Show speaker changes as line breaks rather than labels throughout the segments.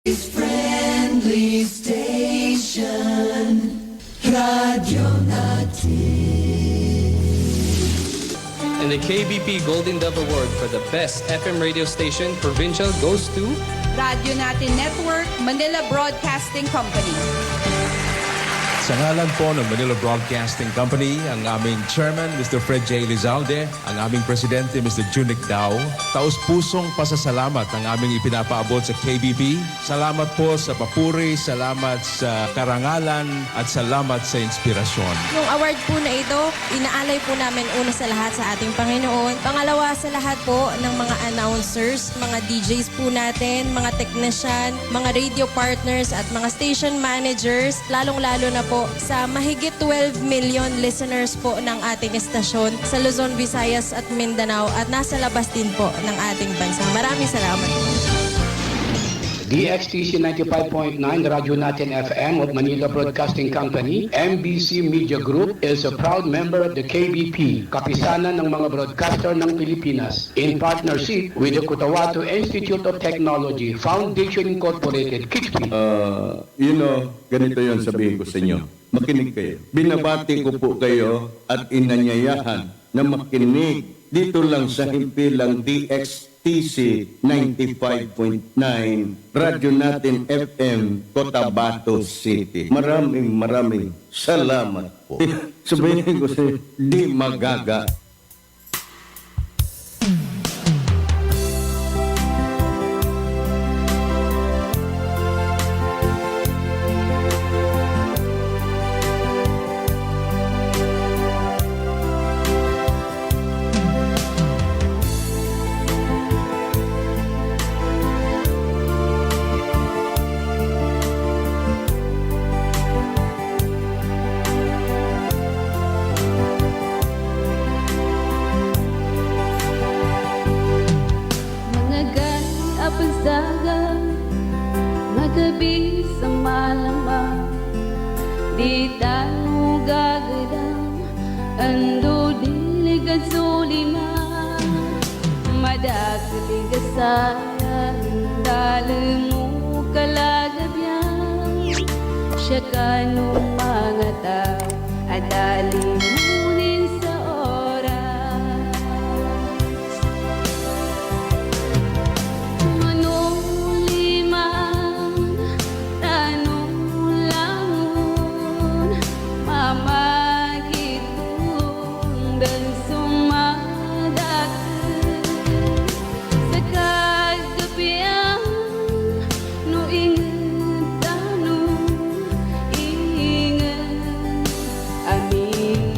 Friendly station, Radio Natin.
And the KBP Golden Dove Award for the Best FM Radio Station Provincial goes to
Radio Natin Network, Manila Broadcasting Company.
Sa ngalan po ng Manila Broadcasting Company, ang aming Chairman, Mr. Fred J. Lizalde, ang aming Presidente, Mr. Junic Dao, taus-pusong pasasalamat ang aming ipinapaabot sa KBP. Salamat po sa papuri, salamat sa karangalan, at salamat sa inspirasyon.
Yung award po na ito, inaalay po namin una sa lahat sa ating Panginoon. Pangalawa sa lahat po ng mga announcers, mga DJs po natin, mga technician, mga radio partners at mga station managers, lalong-lalo na po sa mahigit 12 million listeners po ng ating estasyon sa Luzon, Visayas at Mindanao at nasa labas din po ng ating bansa. Maraming salamat po.
DXTC 95.9 Radio Natin FM of Manila Broadcasting Company, MBC Media Group is a proud member of the KBP, kapisanan ng mga broadcaster ng Pilipinas, in partnership with the Cotabato Institute of Technology, Foundation Incorporated, KITFI.
Ganito yon sabihin ko sa inyo. Makinig kayo. Binabati ko po kayo at inanyayahan na makinig dito lang sa himpilang DXTC 95.9 Radyo Natin FM, Cotabato City. Maraming salamat po. Sabihin ko sa inyo, di magaga.
Magabi sa malamang di tayo gagadang ando diligan sulima madagaligasayan dalimu kalagabyan siya kanong mga tao at dalimunin sa oras. Ingat, amin.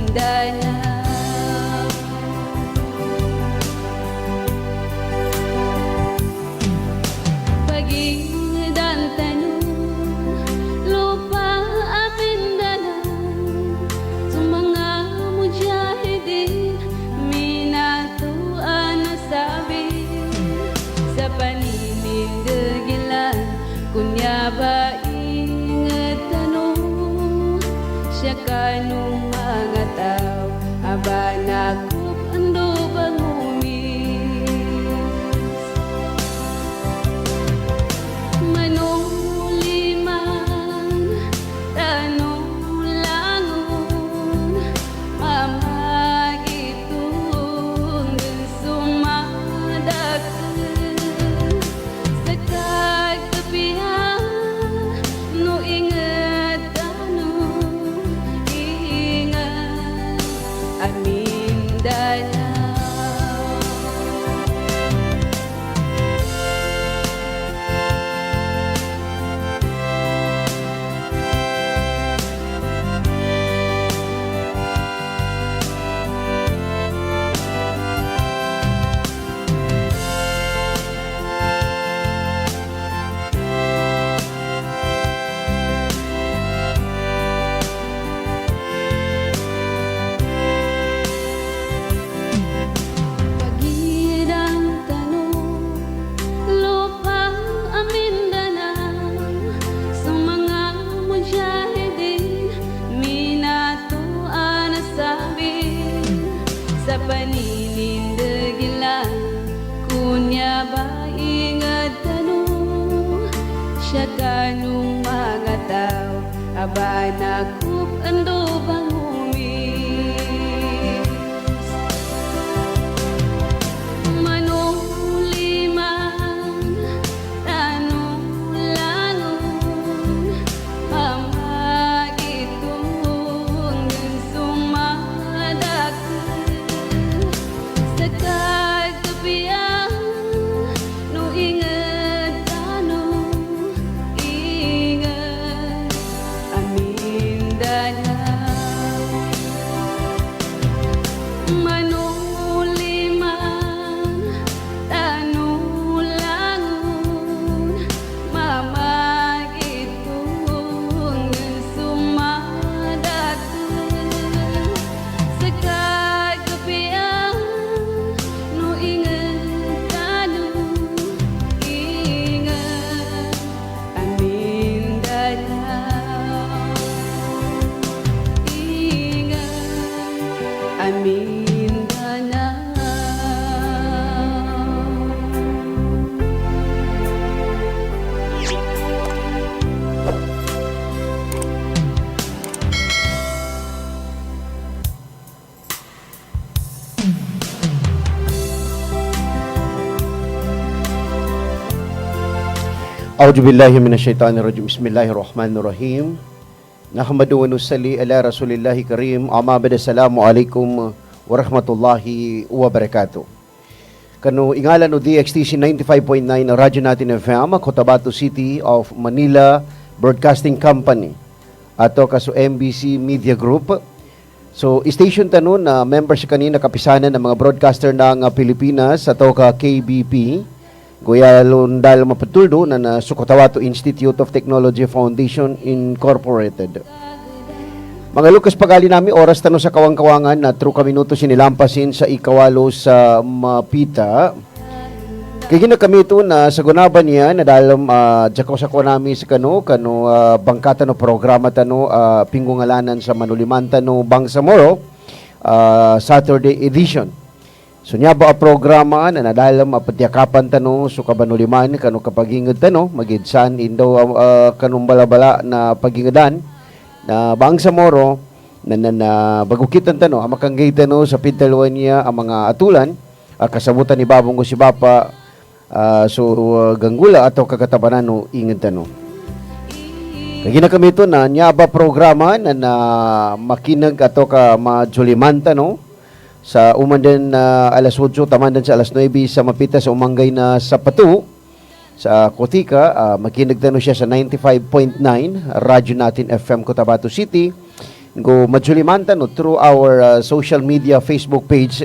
siya kanong mga tao aba nakup ando bangumis manuliman tanong langon mamagitong sumadak sa kagabihan no ingat tanong ingat amin danaw manuliman tanong langon mamagitong sumadak sa kagabihan no ingat tanong ingat amin danaw ingat amin danaw.
A'udzu billahi minasyaitonir rajim. Bismillahirrahmanirrahim. Nahmadu wa nusalli ala Rasulillahi karim. Amma ba'd. Assalamualaikum warahmatullahi wabarakatuh. Kanu ingalan no DXTC 95.9 Radyo Natin FM, Cotabato City of Manila Broadcasting Company ato kaso MBC Media Group. So station tanon na members kanina kapisanan ng mga broadcaster ng Pilipinas ato ka KBP. Kuya Lundal Mapatuldo na Cotabato Institute of Technology Foundation Incorporated. Mga Lucas pagali nami oras tano sa kawang-kawangan na true ka minuto sinilampasin sa ikawalo sa Mapita. Kaya na kami ito na sa gunaban niya na dalam dyan sa nami sa kano bangkata no programa tano pinggungalanan sa Manuliman tano Bangsamoro Saturday edition. So niya ba programa na nadalam patyakapan tano so kabanuliman kano kapagingad tano magidsan indo kanong balabala na pagingadan na Bangsamoro na bagukitan tano amakanggay tano sa pintaluan niya ang mga atulan kasabutan ni Babong si Bapa ganggula ato kakatabanan no ingad tano. Kaya na kami ito na niya ba programa na makinag ato ka majuliman tano sa umandan na alas 8, tamandan sa alas 9 sa Mapita sa umanggay na Sapatu sa Kotika, makinagtano siya sa 95.9 Radyo Natin FM Cotabato City. Go majulimanta no through our social media Facebook page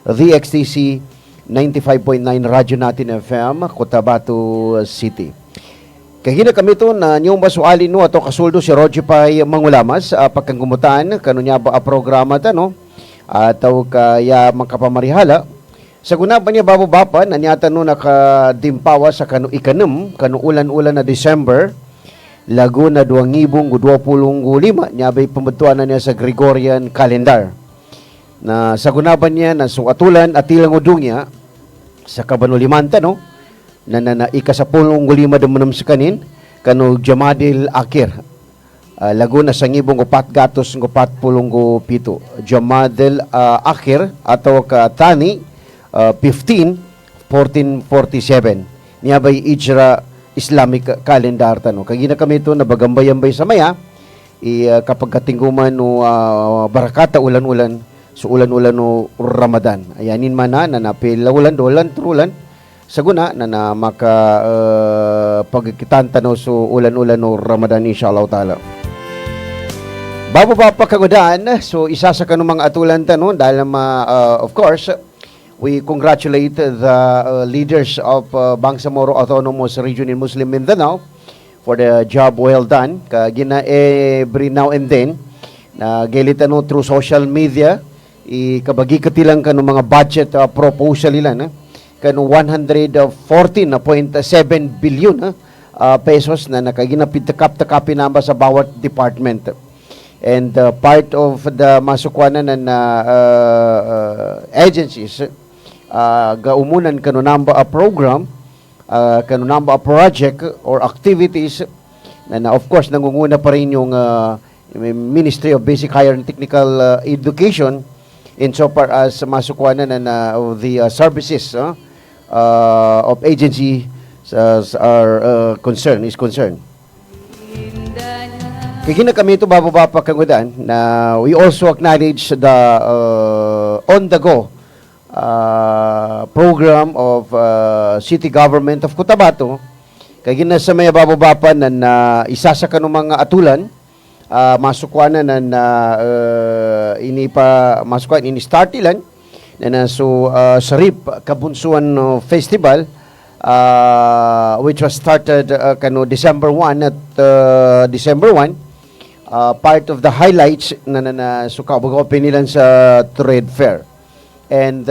DXTC 95.9 Radyo Natin FM Cotabato City. Kahina kami ito na niyong basualin no ato kasuldo si Roger Pai Mangulamas pagkangumutan kanunya ba a programa tano ataw kaya makapamarihala sa gunaban niya bababa na niyata no nakadimpawa sa kanu ikanem kanu ulan-ulan na December lago na 2025 niya bay pamatuan na niya sa Gregorian calendar na sa gunaban niya na suatulan at ilang udong niya sa kabanulimanta no na ikasapulong gulima damanam sa kanin kanu Jamadil Akir Laguna sa ngibong upat gatos ng upat pulong pito. Jamadil Akhir atau ka Tani 1447. Niya bay Ijra Islamic calendar tano. Kagina kami ito nabagambay-ambay sa maya kapag katingguman no barakata ulan-ulan so ulan-ulan no Ramadan. Ayanin man na napila ulan dolan trulan saguna na maka pagkitan tano so ulan-ulan no Ramadan insyaallah taala. Bago pa pagkagudan, so isa sa kanong mga atulan tanong dahil of course, we congratulate the leaders of Bangsamoro Autonomous Region in Muslim Mindanao for the job well done. Kagina every now and then, gilitano through social media, ikabagi katilang kanong mga budget proposal nila, kanong 114.7 billion pesos na nakaginapitakap-takapin namba sa bawat department. And part of the masukwanan na agencies gaumunan kano namba a program number of project or activities na of course nangunguna pa rin yung Ministry of Basic Higher and Technical Education insofar as masukwanan na of the services of agency are concerned. Kaya kami ito bababa pa kangudan na we also acknowledge the on-the-go program of City Government of Cotabato. Kaya na sa may bababa pa na isa sa kanong mga atulan masukwanan na ini-start ilan na so Sarip Kabunsuan Festival which was started December 1 at December 1. Part of the highlights na sukabog pinilan sa trade fair. And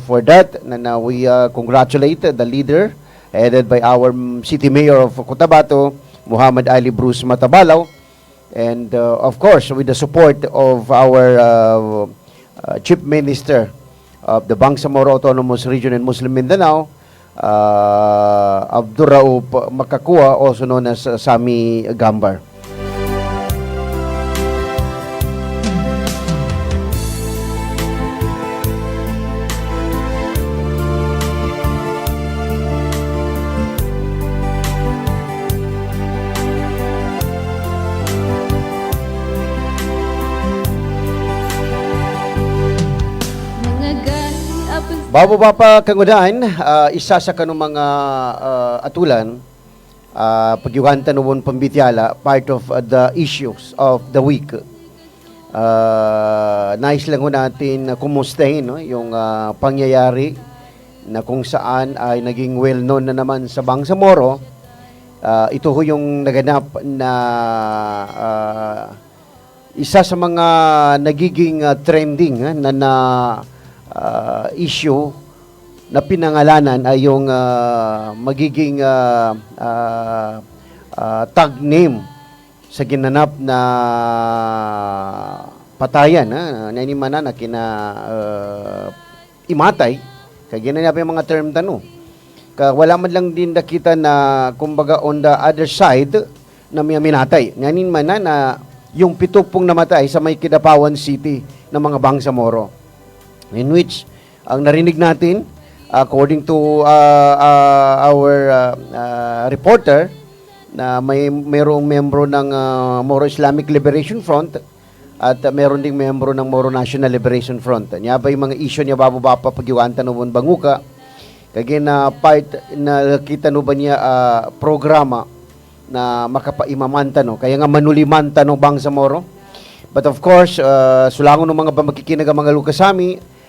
for that, we congratulate the leader headed by our City Mayor of Cotabato, Muhammad Ali Bruce Matabalaw. And of course, with the support of our Chief Minister of the Bangsamoro Autonomous Region in Muslim Mindanao, Abdurrauf Makakua, also known as Sami Gambar. Bababa pa kangudan, isa sa kanong mga atulan, pagyuhanta noon pambitiala, part of the issues of the week. Nais lang ho natin kumustahin yung pangyayari na kung saan ay naging well-known na naman sa Bangsamoro. Ito ho yung naganap na isa sa mga nagiging trending na issue na pinangalanan ay yung magiging tag name sa ginanap na patayan nanimana na kina imatay kaya ginanap yung mga term tano wala man lang din nakita na kumbaga on the other side na may minatay nanimana na yung 7 pong namatay sa may Kidapawan City ng mga Bangsamoro, in which ang narinig natin according to our reporter na mayroong membro ng Moro Islamic Liberation Front at meron ding membro ng Moro National Liberation Front. Niya ba yung mga issue niya bababa pa pagyuanta noon banguka kaya na part na kita no ba niya programa na makapaimamanta kaya nga manulimanta no Bangsamoro. But of course sulangon ng mga makikinaga mga lukasami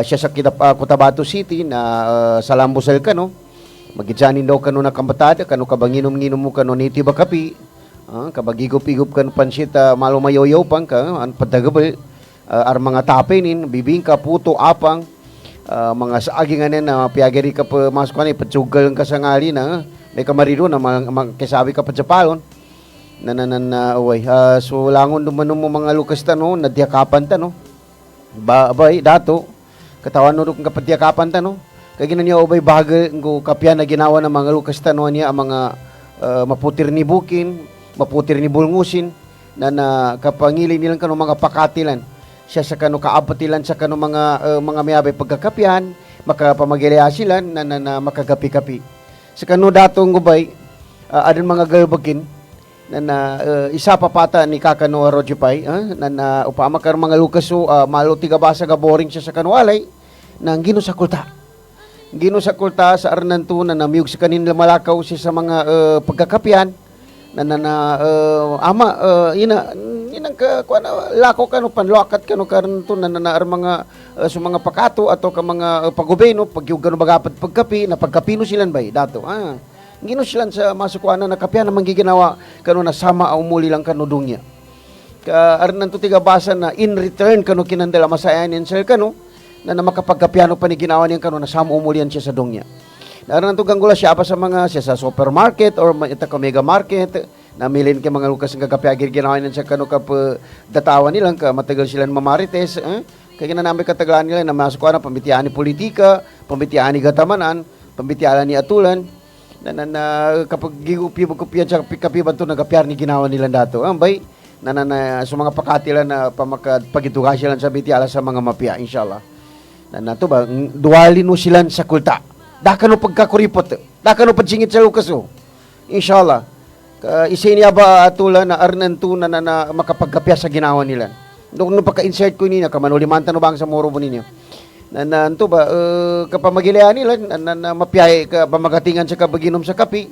siya sa Cotabato City na salambosal kano magidyanin daw kano na kambatada kano kabanginom-nginom mo kano niti bakapi kabagigop-igop kano pansit malumayoyaw pang ka padagabal ar mga tapinin bibingka puto apang mga saaging na piyagari ka pa masuk ka patsugal ka sa ngali na may kamariro na kasabi ka pa sa palon so langon dumanon mo mga lukas tano nadyakapan tano babay dato katawan no kung kapadyakapan tano kaya ginan niya obay bagal ng kapya na ginawa ng mga lukas tano niya ang mga maputir ni bukin maputir ni bulngusin na kapangili nilang kano mga pakatilan siya sa kano kaapatilan sa kano mga mayabay pagkakapyan makapamagilaya sila na makagapi-kapi sa kano datong gubay adon mga galbagin na isa papata ni Kakano Rojipay na upama kar mga lukaso malo tigabasa ga boring siya sa kanwalay nang ginusakulta sa arnanto na namiyog sa kanin malakaw siya sa mga pagkakapyan inang lako kano panlokat kano karanto na mga sa mga pakato ato ka mga pagobeno pagyugano bagapat pagkapi na pagkapino silan bay dato gino silan sa masukuanan na kapya na manggiginawa kano nasama au muli lang kano dungya ka arnanto tiga basa na in return kano kinandala masayanin sir kano na makapagkapyano pa ni ginawa niyan kano nasama umulian siya sa dungya arnanto ganggula siya pa sa mga siya sa supermarket or ita ka mega market na milin kay mga lukas ng kakapyagir ginawa niyan siya kano ka datawan nilang ka matagal silang mamarites kaya na namin katagalan nila na masukuanan pambitiaan ni politika pambitiaan ni gatamanan pambitiaan ni atulan Kapag gigupya sa kapiban to nagapyar ni ginawa nila dato. Ambay, sa mga pakatilan na pagituga sila sa bitiala sa mga mapya, inshallah. To ba, duwalin mo sila sa kulta. Daka no pagkakuripot, daka no padsingit sa lukas o. Inshallah. Isay niya ba atula na arnan to na makapagkapya sa ginawa nila. Nung pagka-insert ko niya, kamanulimanta no bang sa moro mo ninyo. To ba, kapamagilian nila, mapiyay, pamagatingan sa kabaginom sa kapi,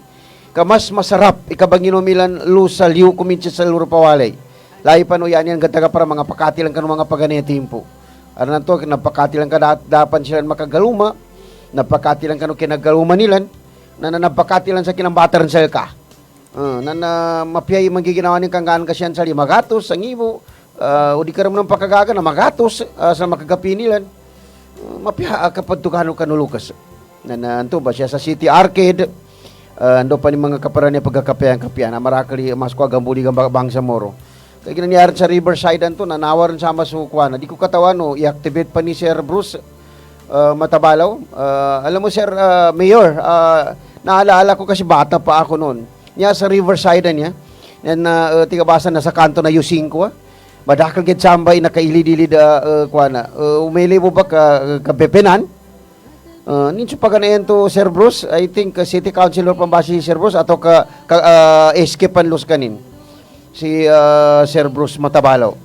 mas masarap, ikabaginom ilan sa liw kuminsa sa lurupawalay. Lahi pa no yan gataga para mga pakati lang ka mga paganaya timpo. Arnan to, napakati lang ka dapan sila makagaluma, napakati lang ka no kinagaluma nila, napakati lang sa kinambataran sa ka. Mapiyay magiginawa ng kanggaan kasyan sa magatos, ang ibo, o di ka rin ng pakagaga na magatos sa makagapi nila. Mapya kapag tukano kanulukas. Nanto ba siya sa City Arcade, ando pa ni mga kaparan niya pagkakapian-kapian, na marakali mas ko agambuli bang sa moro. Kaya ginanyari sa Riverside anto, nanawaran sa masukwana. Di ko katawan, no, i-activate pa ni Sir Bruce Matabalaw. Alam mo, Sir Mayor, naalaala ko kasi bata pa ako noon. Niya sa Riverside niya, tigabasa na sa kanto na U5, madakal gid sambay nakailid-ilid kuana. Umili mo ba kabepenan? Ninso pa ganayan to Sir Bruce, I think City Councilor pambasi si Sir Bruce ato escape panlos kanin. Si Sir Bruce Matabalaw.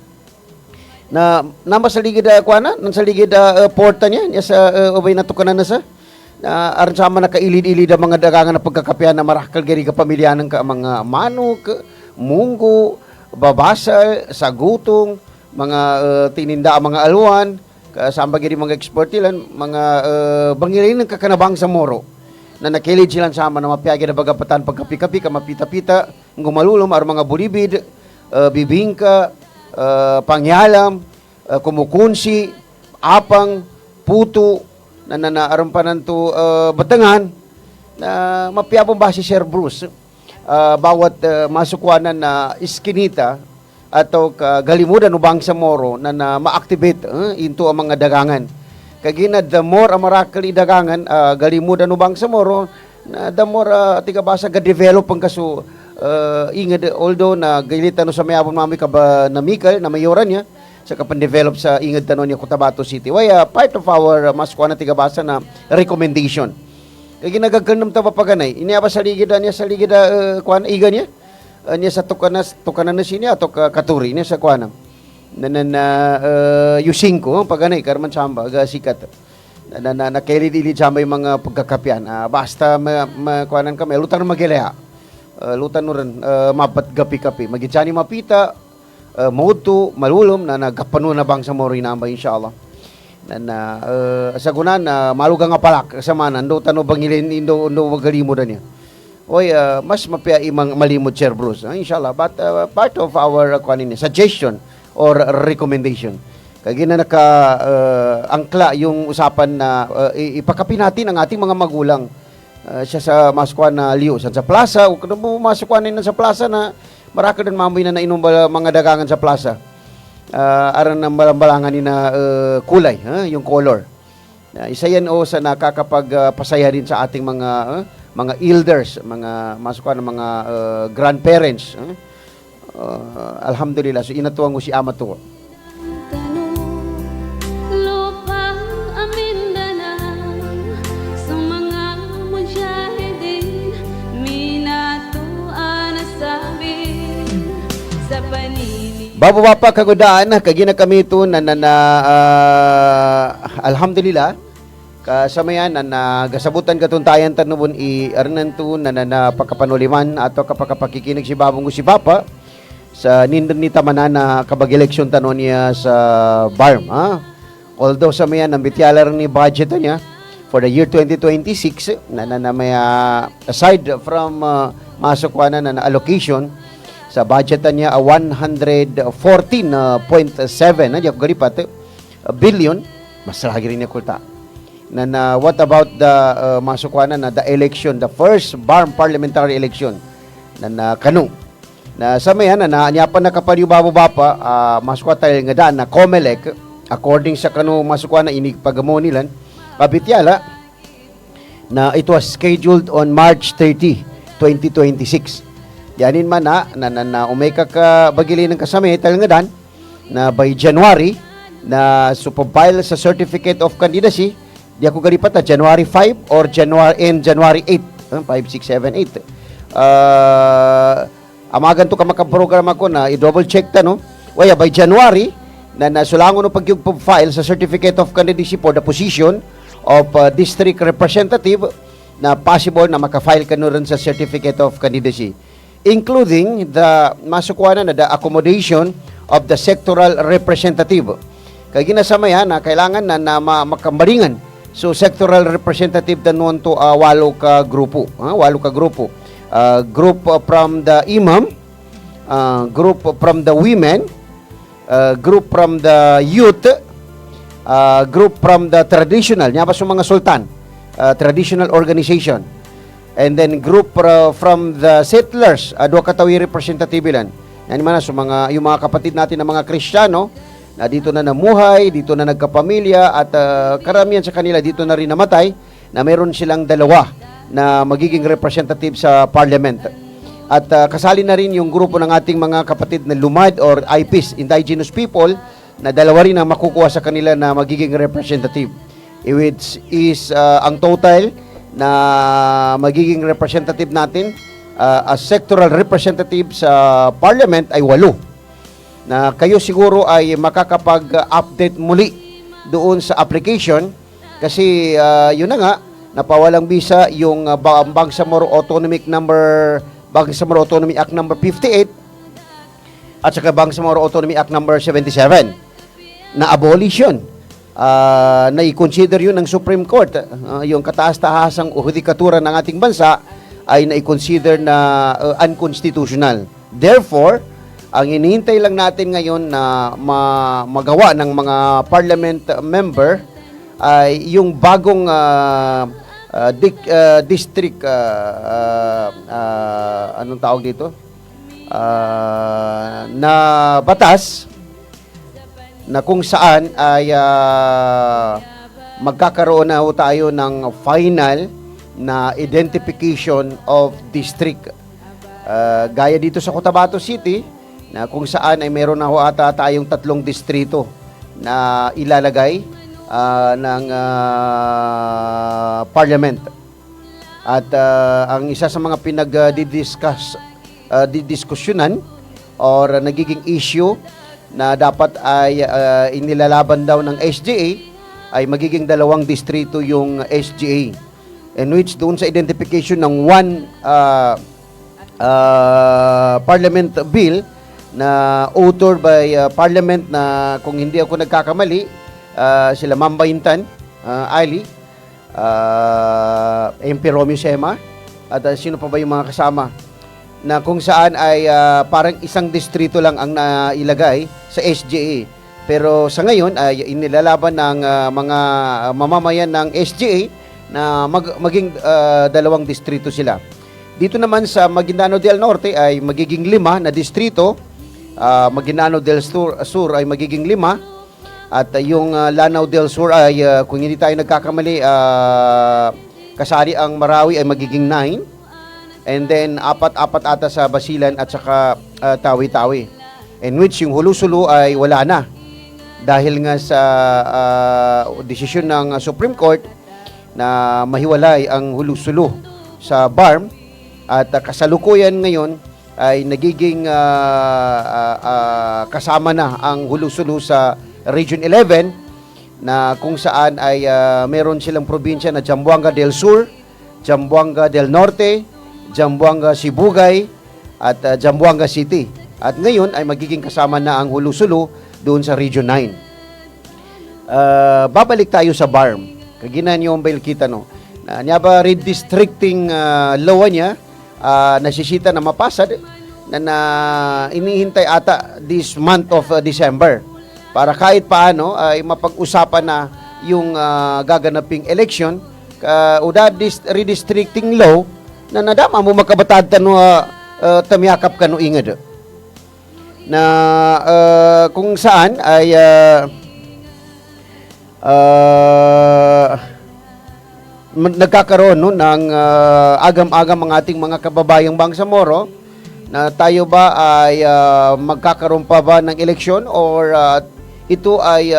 Sa ligid kuana, sa ligid porta niya sa ubay natukanan na sa aron sama nakailid-ilid ang mga dagangan na pagkakapian na marakal giri ka pamilyanan ka mga manok, munggo, babasal, sagutong, mga tininda mga alwan, kasama gini mga export ilan, mga bangilin ng kakanabang sa moro, na nakilid silang sama na mapiyagi na bagapatan pagkapi-kapi, kamapita-pita, ngumalulom, ar mga bulibid, bibingka, pangyalam, kumukunsi, apang, puto, na arampanan to batangan, na mapiyabong ba si Sir Bruce, bawat masukwanan na iskinita atau galimudan ubang sa moro na ma-activate into ang mga dagangan. Kagina the more amarakali dagangan galimudan ubang sa moro na the more tigabasa ga-develop ang kaso ingad although na gilitan no sa mayabon mami ka ba na Mikal na mayoran niya sa kapan-develop sa ingad tanon niya Cotabato City. Waya part of our masukwanan tigabasa na recommendation. Kaya ginagagandam ta papaganay. Iniaba sa ligid niya sa ligid kuan iga niya. Niya sa tukanan na siya ato katuri niya sa kuanam. U5 paganay karman samba aga sikat. Nakilid-ilid samba yung mga pagkakapian. Basta kuanan kami lutan magilaya. Lutan no rin mapat gapi-kapi. Magitsani mapita moto malulom na nagkapano na bang sa moro inamba inshallah. Sagunan na malugang nga palak sa manan do tano bangilin indo magalimo da niya. Oy mas mapia imang malimot Sir Bruce. Inshallah but part of our suggestion or recommendation. Kaya na angkla yung usapan na ipakapi natin ang ating mga magulang siya sa masukwan na liyo sa plaza o kung masukwan na sa plaza na maraka din mamoy na nainom mga dagangan sa plaza. Aran ng balambalangan ni na kulay, yung color. Isa yan sa nakakapagpasaya din sa ating mga elders, mga masukan ng mga grandparents. Alhamdulillah, so inatuwang ko si ama to.
Lupang Mindanao, sa mga mujahidin, minato anasabi sa panini.
Babu Bapa kagudaan kagina kami ito alhamdulillah kasamayan na nagasabutan katuntayan tanubon arnan to na pagkapanuliman ato kapakapakikinig si babong si Papa sa nindon ni tamanan na kabag-eleksyon tanon niya sa BARM. Although sa mayan ang bityalar ni budget niya for the year 2026 na may aside from masukwanan na allocation sa budget niya 114.7 billion mas lagi rin niya kulta na what about the masukwanan na the election, the first BARM parliamentary election na kanu na sa mayan na anyapan na kapaliw Bapa masukwatay nga daan na COMELEC according sa kanu masukwanan inig pagamo nilan kabityala na it was scheduled on March 30, 2026. Yanin man na umeka ka bagili ng kasami talngadan na by January na supapile sa certificate of candidacy di ako galipat na January 5 or January 8 5, 6, 7, 8 amagan to ka makaprogram ako na i-double check ta no waya by January na nasulangon no pag-file sa certificate of candidacy for the position of district representative na possible na maka-file ka no rin sa certificate of candidacy including the masukuha na the accommodation of the sectoral representative. Kaya ginasama yan na kailangan na makambaringan. So, sectoral representative na noon to 8 ka grupo. 8 ka grupo. Group from the imam, group from the women, group from the youth, group from the traditional, niya ba sa mga sultan, traditional organization. And then group from the settlers, adwa katawi representative lan. Yan man so yung mga kapatid natin na mga Kristiyano na dito na namuhay, dito na nagkapamilya at karamihan sa kanila dito na rin namatay na meron silang dalawa na magiging representative sa parliament. At kasali na rin yung grupo ng ating mga kapatid na Lumad or IPs, indigenous people, na dalawa rin ang makukuha sa kanila na magiging representative. Which is ang total na magiging representative natin as sectoral representative sa parliament ay 8. Na kayo siguro ay makakapag-update muli doon sa application kasi yun na nga, napawalang bisa yung Bangsamoro Autonomic Act number 58 at saka Bangsamoro Autonomy Act number 77 na abolition. Na i-consider yun ng Supreme Court. Yung kataas-tahasang hudikatura ng ating bansa ay na-consider na unconstitutional. Therefore, ang hinihintay lang natin ngayon na magawa ng mga parliament member ay yung bagong district anong tawag dito? Na batas na kung saan ay magkakaroon na tayo ng final na identification of district. Gaya dito sa Cotabato City, na kung saan ay meron na ho ata tayong 3 distrito na ilalagay ng parliament. At ang isa sa mga didiskusyonan or nagiging issue na dapat ay inilalaban daw ng SGA ay magiging 2 distrito yung SGA, in which doon sa identification ng one parliament bill na authored by parliament na kung hindi ako nagkakamali sila Ma'am Baintan Ali, MP Romeo Sema at sino pa ba yung mga kasama na kung saan ay parang isang distrito lang ang nailagay sa SGA. Pero sa ngayon ay inilalaban ng mga mamamayan ng SGA na maging 2 distrito sila. Dito naman sa Maguindanao del Norte ay magiging 5 na distrito. Maguindanao del Sur ay magiging 5 at yung Lanao del Sur ay kung hindi tayo nagkakamali kasari ang Marawi ay magiging 9. And then, 4 ata sa Basilan at saka Tawi-Tawi. In which yung Hulu-Sulu ay wala na. Dahil nga sa desisyon ng Supreme Court na mahiwalay ang Hulu-Sulu sa BARM. At kasalukuyan ngayon ay nagiging kasama na ang Hulu-Sulu sa Region 11 na kung saan ay meron silang probinsya na Zamboanga del Sur, Zamboanga del Norte, Zamboanga Sibugay at Zamboanga City. At ngayon ay magiging kasama na ang Hulu-Sulu doon sa Region 9. Babalik tayo sa BARM. Kaginan yung bail kita no. Niya ba redistricting law niya nasisita na mapasad na inihintay ata this month of December para kahit paano ay mapag-usapan na yung gaganaping election uda redistricting law na nadama mo makabatad no tamyakap ka no ingad na kung saan ay nagkakaroon no, ng agam-agam ang ating mga kababayang Bangsamoro na tayo ba ay magkakaroon pa ba ng eleksyon or ito ay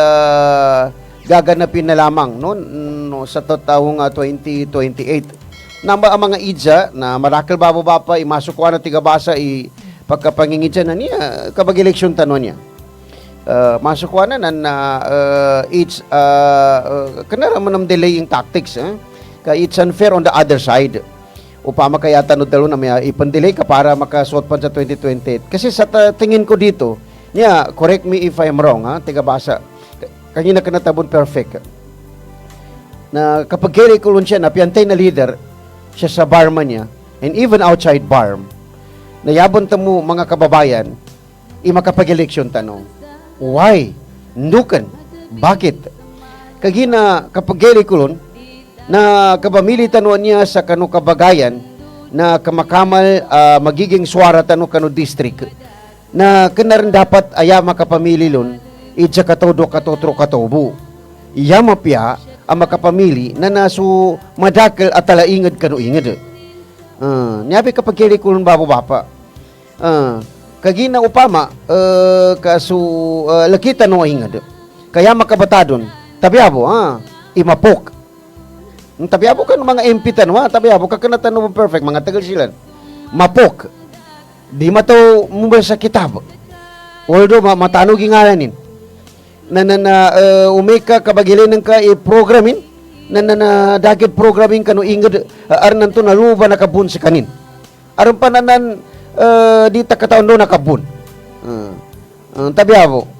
gaganapin na lamang no, sa taong 2028. Namba ang mga idza na marakal bababa pa imasukwa na tigabasa pagkapangingidsa na niya kapag eleksyon tanon niya. Masukwa na it's kanara man delaying tactics kaya it's unfair on the other side. Upama kaya tanod dalo na may ipandelay ka para makasuot pa sa 2028. Kasi sa tingin ko dito, correct me if I'm wrong, tigabasa. Kanina ka natabon perfect. Na kapag kaya kulon siya na piyantay na leader, siya sa barman niya, and even outside barm, nayabon mo mga kababayan, makapag-eleksyon tanong. Why? Ndukan. Bakit? Kagina kapag kaya kulon, na kabamili tanuan niya sa kanu kabagayan na kamakamal magiging swara tanu kanu district na kanaran dapat aya makapamili lon itsa katodo katotro katobo iya mapya ang makapamili na nasu madakal at talaingad kanu ingad niyabi kapag kili kulon babo bapa kagina upama kasu lakita no ingad kaya makabatadon tabiabo imapok tabiabo kan mga MP tanwa, tabiabo ka kanatan mo perfect mga tagal sila. Mapok. Di mato mubal sa kitab. Although matanog ingalanin. Umeka kabagilin ka i-programin na dagit programming kanu inged arnan to naluba nakabun sa kanin. Aron pananan di ta kataon do nakabun. Tabiabo.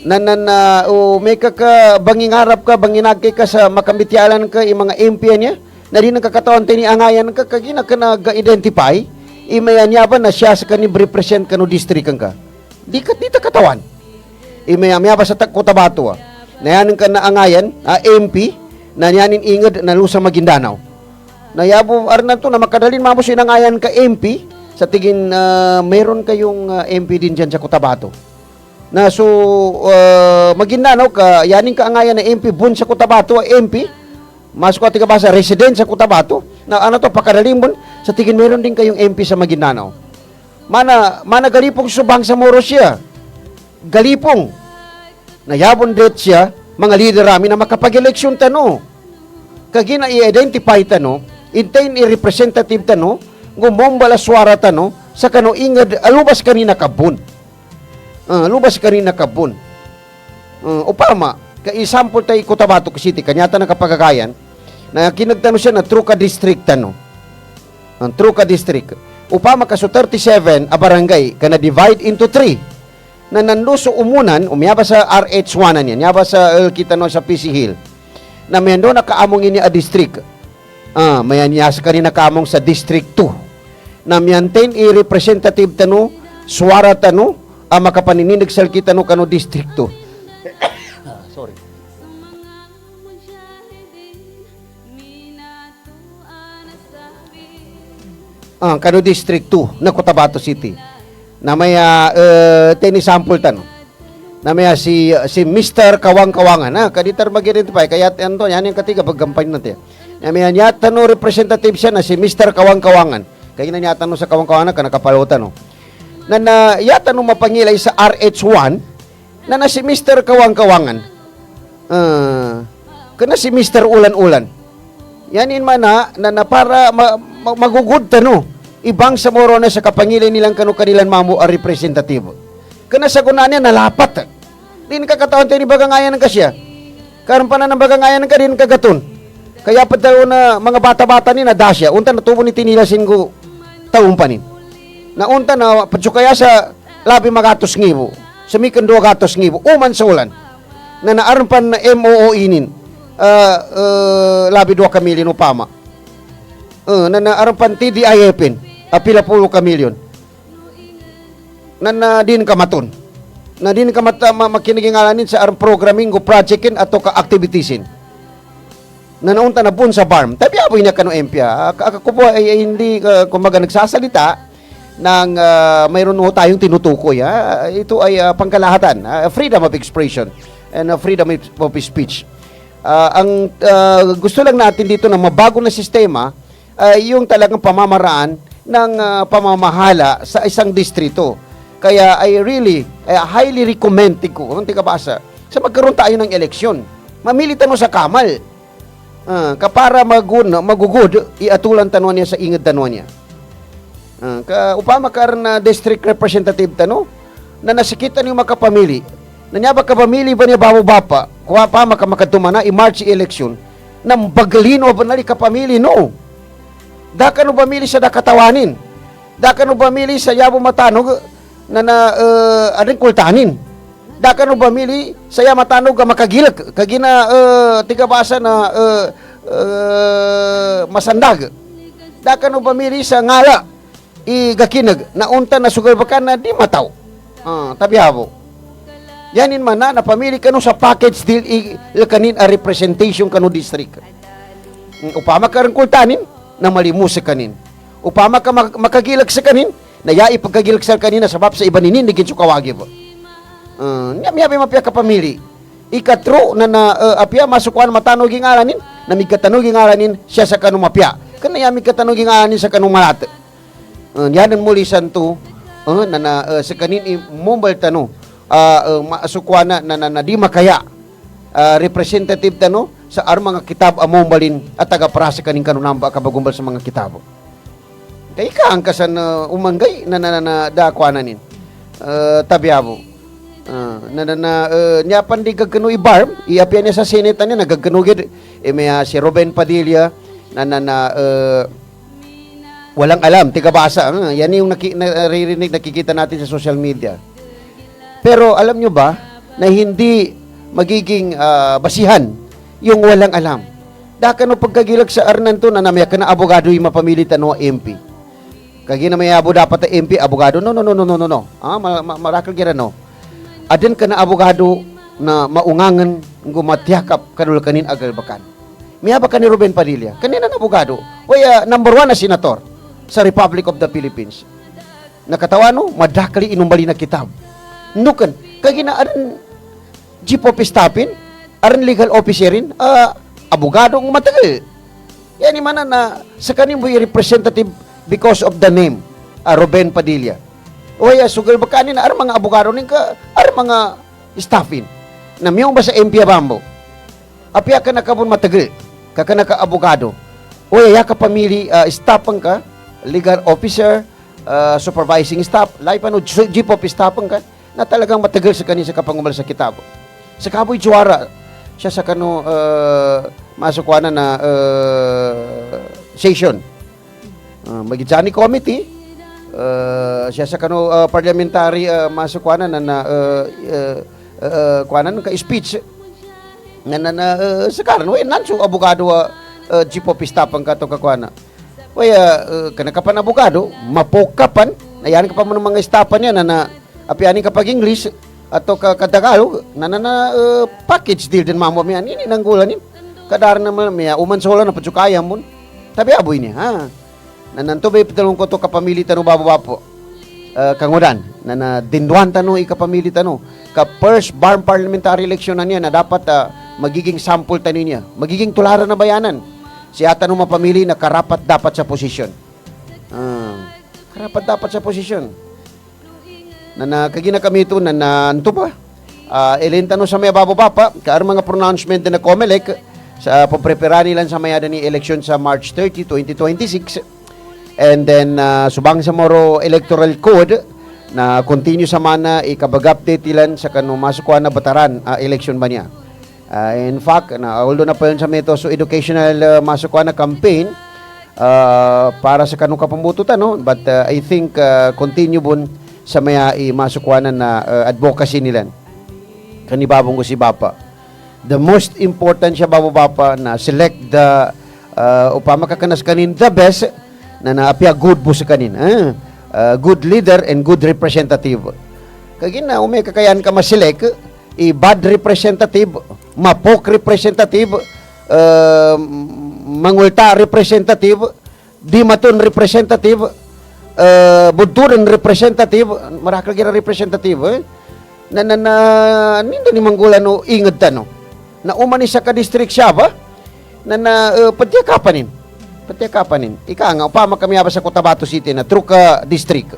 Umeka ka bangingarap ka banginagkay ka sa makambityalan ka mga MP niya na rin nakakatawan tini angayan ka kagina ka nag-identify imayanyaban na siya sa kanin represent kanu district ka di ta katawan imayamya ba sa Cotabato na yanin ka na angayan MP na yanin inged na lusa Maguindanao na yabo arnan to na makadalin mamo sinangayan ka MP sa tigin meron kayong MP din dyan sa Cotabato na so Maguindanao ka yaning kaangayan na MP bun sa Cotabato MP masuk ka tigabasa resident sa Cotabato na ano to pakadalimbon sa tigin meron din kayong MP sa Maguindanao mana galipong subang sa Moro siya galipong nayabon det siya mga leader rami na makapag-eleksyon tano kagina i-identify tano intain i-representative tano ngumombala swara tano sa kano ingad alubas kanina kabun lubas kanina kabun. Upama, ka-example tayo Cotabato City, kanyata ng kapagagayan, na kinagtano siya na Truca District tano. Ang Truca District. Upama kaso 37 a barangay, kana divide into 3. Na nanduso umunan, umiyaba sa RH1 niya, niyaba sa kitano sa PC Hill. Na may ando nakaamong ini a district. Mayan niya sa kanina kaamong sa District 2. Na miyantain i-representative tano, swara tano, makapaninindig sa kita no kano distrito. Sorry. Kano district 2 na Cotabato City. Na may teni sample tano. Na may si Mr. Kawang-Kawangan kaditar mag-identify kaya anto yan yung katiga paggampay natin. Na may yata no representative siya na si Mr. Kawang-Kawangan. Kaya na yata no sa Kawang-Kawangan ka nakapalota no. Na yata nung mapangilay sa RH1 na si Mr. Kawang-Kawangan kana si Mr. Ulan-Ulan yanin man na para magugud tano ibang sa moro na sa kapangilay nilang kanilang mamo a representative kana sa gunan niya nalapat din kakataon tayo ni bagangayan ng kasya karon pa na ng bagangayan ka din kagaton kaya pa daw na mga bata-bata ni na dasya unta natubo ni tinilasin ko taong panin naunta na padsukaya sa labi magatos ngibo sa mikan 200 ngibo uman sa ulan na naarpan na MOO inin labi 2 kamilyon upama na naarpan TDIF-in apila 10 kamilyon na din kamaton na din makinigingalanin sa arang programming go projectin ato ka activitiesin na naunta na pun sa barm tabi aboy niya kano MP ako po ay hindi kumaga nagsasalita ng mayroon ho tayong tinutukoy. Ito ay pangkalahatan, freedom of expression and freedom of speech. Gusto lang natin dito na mabago na sistema yung talagang pamamaraan ng pamamahala sa isang distrito. Kaya I highly recommend ko, kung tikabasa, sa magkaroon tayo ng eleksyon. Mamili tanong sa kamal. Kapara magugod, iatulan tanong niya sa ingad tanong niya. Upama karon na district representative tano, na nasikitan yung makapamili, na niya ba kapamili ba niya bapa, kuha pa makadumana, i-march election, nang bagalino ba nali kapamili, no. Daka no pamili sa dakatawanin. Daka no pamili sa yabo matanog, ading kultanin. Daka no pamili sa yabo matanog ka makagilag, kagina tigabasa na masandag. Daka no pamili sa ngala, igakinag, na unta na sugal baka na di mataw. Tabihabo. Yanin man na pamili kanu sa package deal kanin a representation kanu district. Upama karang kultanin na malimus sa kanin. Upama ka makagilag sa kanin, nayai pagkagilag sa kanin na sabab sa iba ninin digin su kawagi ba. Nyami mapya ka pamili. Ikatro na apya masukuan matanog ing alanin, namigkatanog ing alanin siya sa kanu mapya. Kana yami katanog ing alanin sa kanu malat. Yanan muli santo sa kanin mumbal tano maasukwana na di makaya representative tano sa mga kitab amombalin at taga-prasa kanin kanunamba kabagumbal sa mga kitabo. Kaya ka ang kasan umanggay na dakwanan tabiabo. Niya pandigag kanu ibarm, iapyan niya sa Senate niya, nagagkanugid, may si Ruben Padilla, walang alam, tigabasa. Yan yung naririnig, nakikita natin sa social media. Pero alam nyo ba, na hindi magiging basihan yung walang alam. Daka no pagkagilag sa arnan to, na namaya ka na abogado yung mapamilitan no MP. Kagina may abo dapat na MP, abogado. No. Marakal gira no. Adin ka na abogado na maungangan gumatyakap kanul kanin agal bakan. Miyaba ka ni Ruben Padilla. Kanina na abogado. Waya, number 1 na senator sa Republic of the Philippines. Nakatawano, madakali inumbali na kitab. Nukan, kagina aran chief of staffin, aran legal officerin, abogado ng matagal. Yan imana na sa kanin mo representative because of the name, Ruben Padilla. Oya, sugal ba kanin na aran mga abogado nin ka, aran mga staffin. Na miyong ba sa MP Abambo? Apya ka na kabon matagal, kaka na ka abogado. Oya, ya ka pamili, staffan ka, legal officer, supervising staff, lai pa no, chief of staffan ka, na talagang matagal sa kanin sa kapangumal sa kitabo. Sa kaboy juara, siya sa kano masukwana na session. Magijani committee, siya sa kano parliamentary masukwana na kuanan ka speech na sa karan way nanso abogado chief of staff ang kato kakwana. Waya kanakapan abogado, mapokapan, nayan ka pa mo ng mga staffan niya na apianin kapag English ato Tagalog na package deal din mamo miyan ini nanggulan nin kadar naman miya uman solo na patsukaya mo tabi aboy niya ha nananto bay pitalong ko to kapamili tano babapo kangudan na dinduan tano ikapamili tano ka first barn parliamentary election na niya na dapat magiging sample tani niya magiging tularan na bayanan siya tanong mapamili na karapat dapat sa posisyon karapat dapat sa posisyon na kagina kami ito na nanto pa elenta no sa may bababa kaar mga pronouncement na COMELEC sa paprepara nila sa mayada ni election sa March 30, 2026 and then subang sa moro electoral code na continue sa mana ikabag-update ilan sa kanong masukuan na bataran election ba niya in fact although na pa yun sa meto so educational masukuan na campaign para sa kanong kapambututan no but I think continue bun sa maya masukwanan na advocacy nila kanibabong ko si Bapa. The most important siya Bapa na select the upama kakanas kanin the best na naapya good po sa kanin. Good leader and good representative. Kagina umay kakayan ka ma-select bad representative, mapok representative, mangulta representative, di maton representative, budturan representative, marakal gira representative, ninda ni manggulan no ingad tano. na umani sa ka-district siya ba? Patyakapanin. Ika nga, upama kami aba sa Cotabato City na true ka district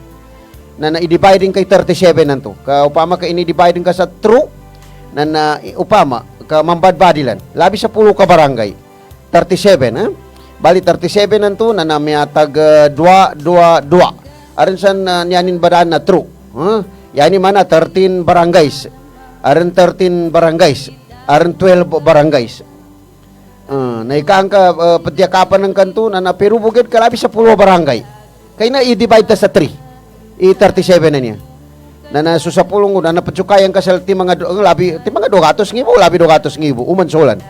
na i-dividing kay 37 nanto. Ka upama ka ini-dividing ka sa true na upama ka Mambadbadilan. Labi sa pulo ka barangay. 37, ha? Bali 37 nanto na namiyatag 2. Aron san niyanin badaan na true. Yani mana 13 barangays. Aron 13 barangays. Aron 12 barangays. Naikaang ka patyakapan ng kanto na napirubugid kalabi sa pulo barangay. Kaya na i-divide ta sa 3. I-37 na niya. Na nasusapulong na napatsukayan ka sa ti mga 200,000 labi 200,000 umansolan.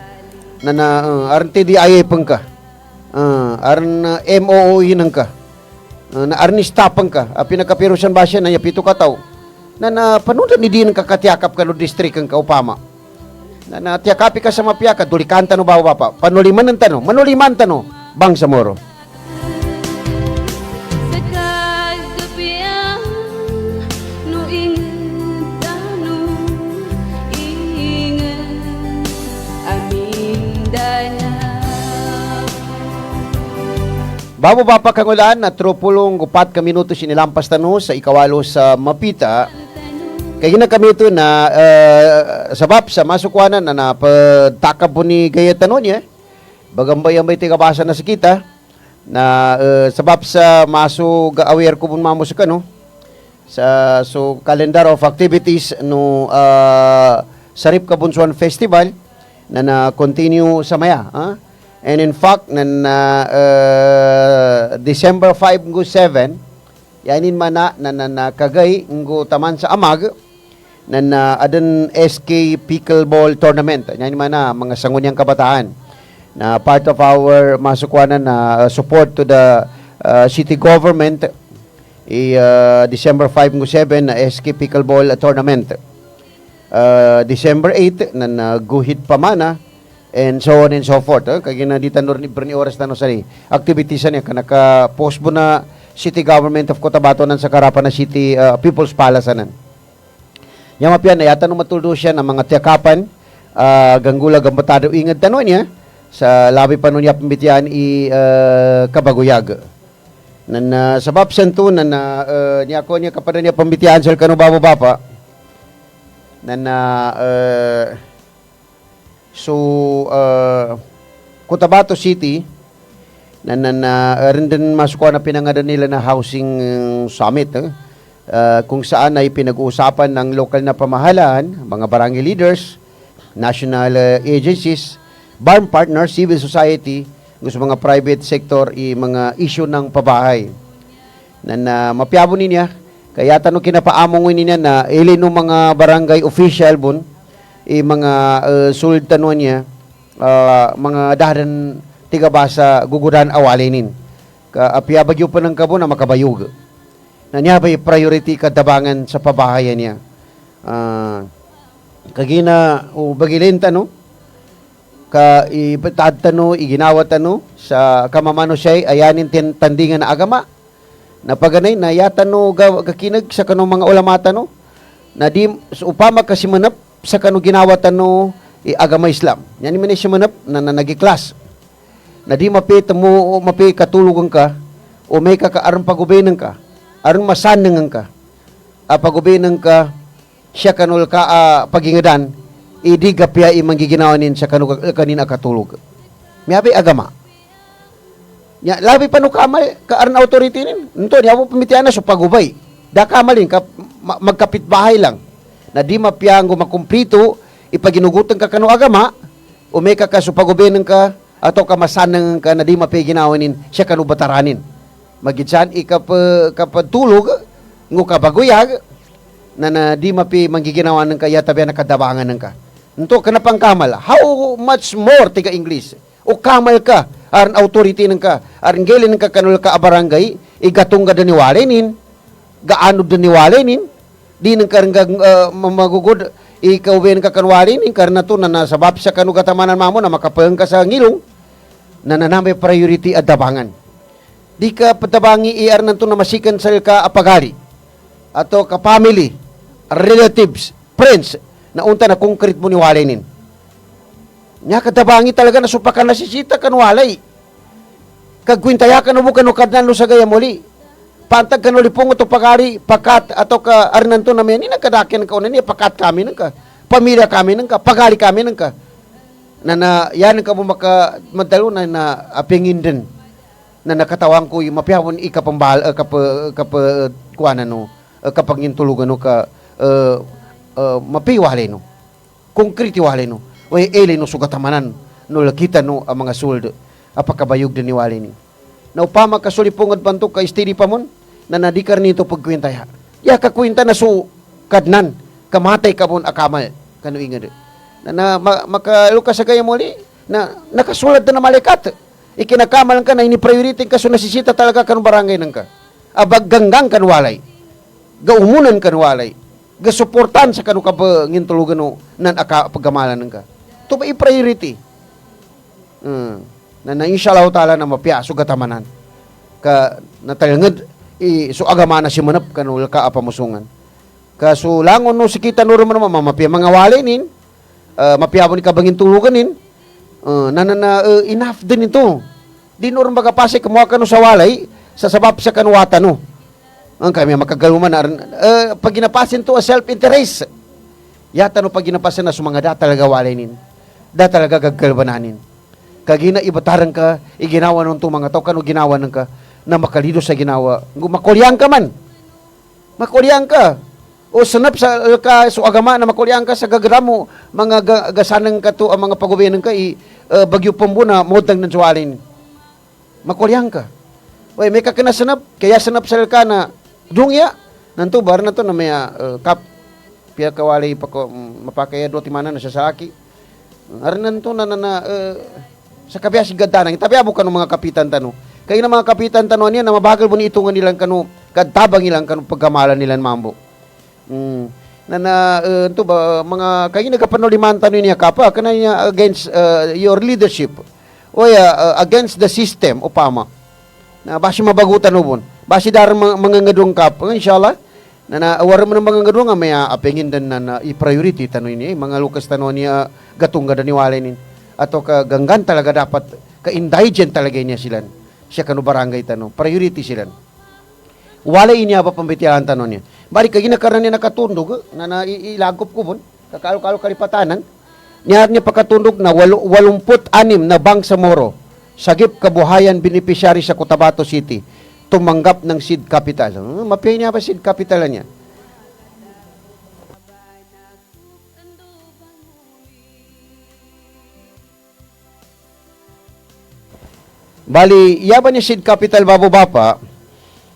Aron TDIA pang ka. Aron MOO hinang ka. Na arnistapang ka. Pinakapirusan ba siya na yapito ka tao. Na panunan ni din kakatiyakap ka no district ang kaupama. Na tiyakapi ka sa mapiyaka, dulikan tano ba pa? Manuliman tano, bang sa moro.
Sa kagabihan, no ingat tano, ingat amindana.
Babo ba pa kangulaan na tropulong 4 ka minuto sinilampas tano sa ikawalo sa mapita. Kaya na kami ito na sabab sa masukwanan na napatakab po ni gaya tanong niya. Bagambay ang may tigabasa na sa kita na sabab sa maso ga-aware ko po mamo sa kano sa calendar of activities no Sarip Kabunsuan Festival na continue sa maya. And in fact, December 5 go 7, yanin mana na kagay ngo taman sa amag na adan SK Pickleball Tournament. Yanin mana mga sangunyang kabataan na part of our masukwanan na support to the city government December 5 ngo 7 na SK Pickleball Tournament. December 8 na guhit pamana and so on and so forth. Kaya na dito ni oras na sa activities niya kanaka post mo na City Government of Cotabato nan sa karapan na City People's Palace nan. Yang mapian na yata nung matuldo siya ng mga tiyakapan ganggula gambatado ingad tanong niya sa labi pa nun niya pambitian kabaguyag. Nan sabab santo na niya ko niya kapag niya pambitian sa kano baba nan Cotabato City na rin din masukuha na pinangadan nila na housing summit kung saan ay pinag-uusapan ng lokal na pamahalaan, mga barangay leaders, national agencies, barn partners, civil society, gusto mga private sector, mga issue ng pabahay. Na mapiyabo niya, kaya tanong kinapaamong niya na ilin ng mga barangay official bun, mga sulid tanong niya, mga daharan tigabasa gugudan awalinin. Apiyabagyo pa ng kabo na makabayog. Na niya ba'y priority kadabangan sa pabahayan niya. Kagina bagilin tano, ipatad tano, iginawa tano, sa kamamano siya, ayanin tandingan na agama. Na paganay, na yatano kakinag sa kanong mga ulamata no, na di upama kasi manap sa kanong ginawa tano, agama Islam. Yan naman siya manap na nagiklas. Na di mapi katulugan ka, o may kakaaram pagubinan ka, aron masanangan ka, pagubinan ka, siya kanul ka pagingadan, idi gapya manggiginawanin sa kanina katulog. Miyabi agama. Ya, labi pa no kamal, kaaran authority nin. Nito, niya po pamitiyan na so pagubay. Da kamalin, magkapit bahay lang. Na di mapiyang makumplito, ipaginugutan ka kano agama, o may kakasupagubinan ka, ato kamasanang ka na di mapiginawanin siya kanubataranin. Magitsan ikapatulog ngo kabaguyag na di mapi manggiginawanan ka yatabi na kadabangan ng ka. Nito kanapang kamal. How much more tiga English? O kamal ka, aran authority ng ka, aran gelin ng ka kanul ka abarangay, igatong ka daniwalinin, gaanod daniwalinin, di ng karanggang magugod, ikawin ka kanwalinin, karna to na nasabab sa kanugatamanan mamo na makapahang ka sa ngilong, na nanamay priority at dabangan. Di ka patabangi iar nanto na masikan sa ka apagari, ato ka family, relatives, friends, na unta na concrete mo niwalinin. Nya kadabangi talaga na supakan na sisita kan walay. Kagwintaya ka no bukan no kadnan no sa gaya muli. Pantag ka no lipong ito pagari, pakat, ato ka arnan to namin, nagkadakin ka unan niya, pakat kami nang ka, pamilya kami nang ka, pagari kami nang ka. Yan ka mo madalo na apingin din, na nakatawang ko yung mapiyawon ikapambal, kuanan no, kapag yintulugan no ka, mapiwalay no, konkreti walay no, way ele no sugatamanan, no lakita no ang mga suldo, apakabayog din ni walay ni. Na upama kasulipungad bantok ka istiri pa mon, na nadikar nito pagkwintaya. Ya kakwinta na su kadnan, kamatay ka mon akamal, kanu ingad. Na makaluka sa kaya muli, na nakasulat na malaikat. Ikinakamal ka na ini priority ka so nasisita talaga kan barangay nang ka. Abag ganggang kan walay. Gaumunan kan walay. Gasuportan sa kanu ka ngintulugan no nan aka paggamalan nang ka. To ba i-priority? Na inshallah taala na mapya sugatamanan ka natalanged so agama na si manap kanul ka apamusungan kaso langon no sikita no man mapya mga wali nin mapyabon ka bangin tulugan nin enough din ito di no rin magapase kumuha ka no sa walay sa sabab sa kanwata no ang kami makagaluman pag ginapasin to a self-interest yata no pag ginapasin na sumanga da talaga walay nin da talaga gaggalbananin kagina ibataran ka, iginawa nung mga tao, kano ginawa nang ka, na makalido sa ginawa. Makulyang ka man. Makulyang ka. O sanap sa ka, so agama na makulyang ka sa gagramo, mga gasanang ka to, ang mga pagubinan ka, bagyo pambuna, modang ng suwalin. Makulyang ka. Uy, may kakinasanap, kaya sanap sa ka na, dungya, nanto, bar na to, na may kap, piya kawali, mapakaya do, timana na sa saki. Aranan to, sa kabiya si gadanang tabi abo kanu mga kapitan tano kay na mga kapitan tano niya na mabagal mo ni itungan nilang kanu kadtabang ilang kanu pagkamalan nilang mambo ito ba mga kay nagapanuliman tano niya kapa kana niya against your leadership o against the system upama na basi mabagutan ubon basi dar mga ngadung kap inshallah na awar mo ng mga ngadung nga may apengin din na i-priority tano niya mga lukas tano niya gatong gada ni walay nin ato ka ganggan talaga dapat ka-indigent talaga niya silan. Siya kanu barangay tanong. Priority silan. Wala ini apa pambitian tanong niya. Bari kagina karena niya nakatundog na ilagop ko bon. Kakalo-kalo kalipatanan. Niya pakatundog na 86 na Bangsamoro. Sagip kabuhayan beneficiary sa Cotabato City. Tumanggap ng seed capital. Mapiyay niya ba seed capital niya? Bali, yaban niya seed capital bababa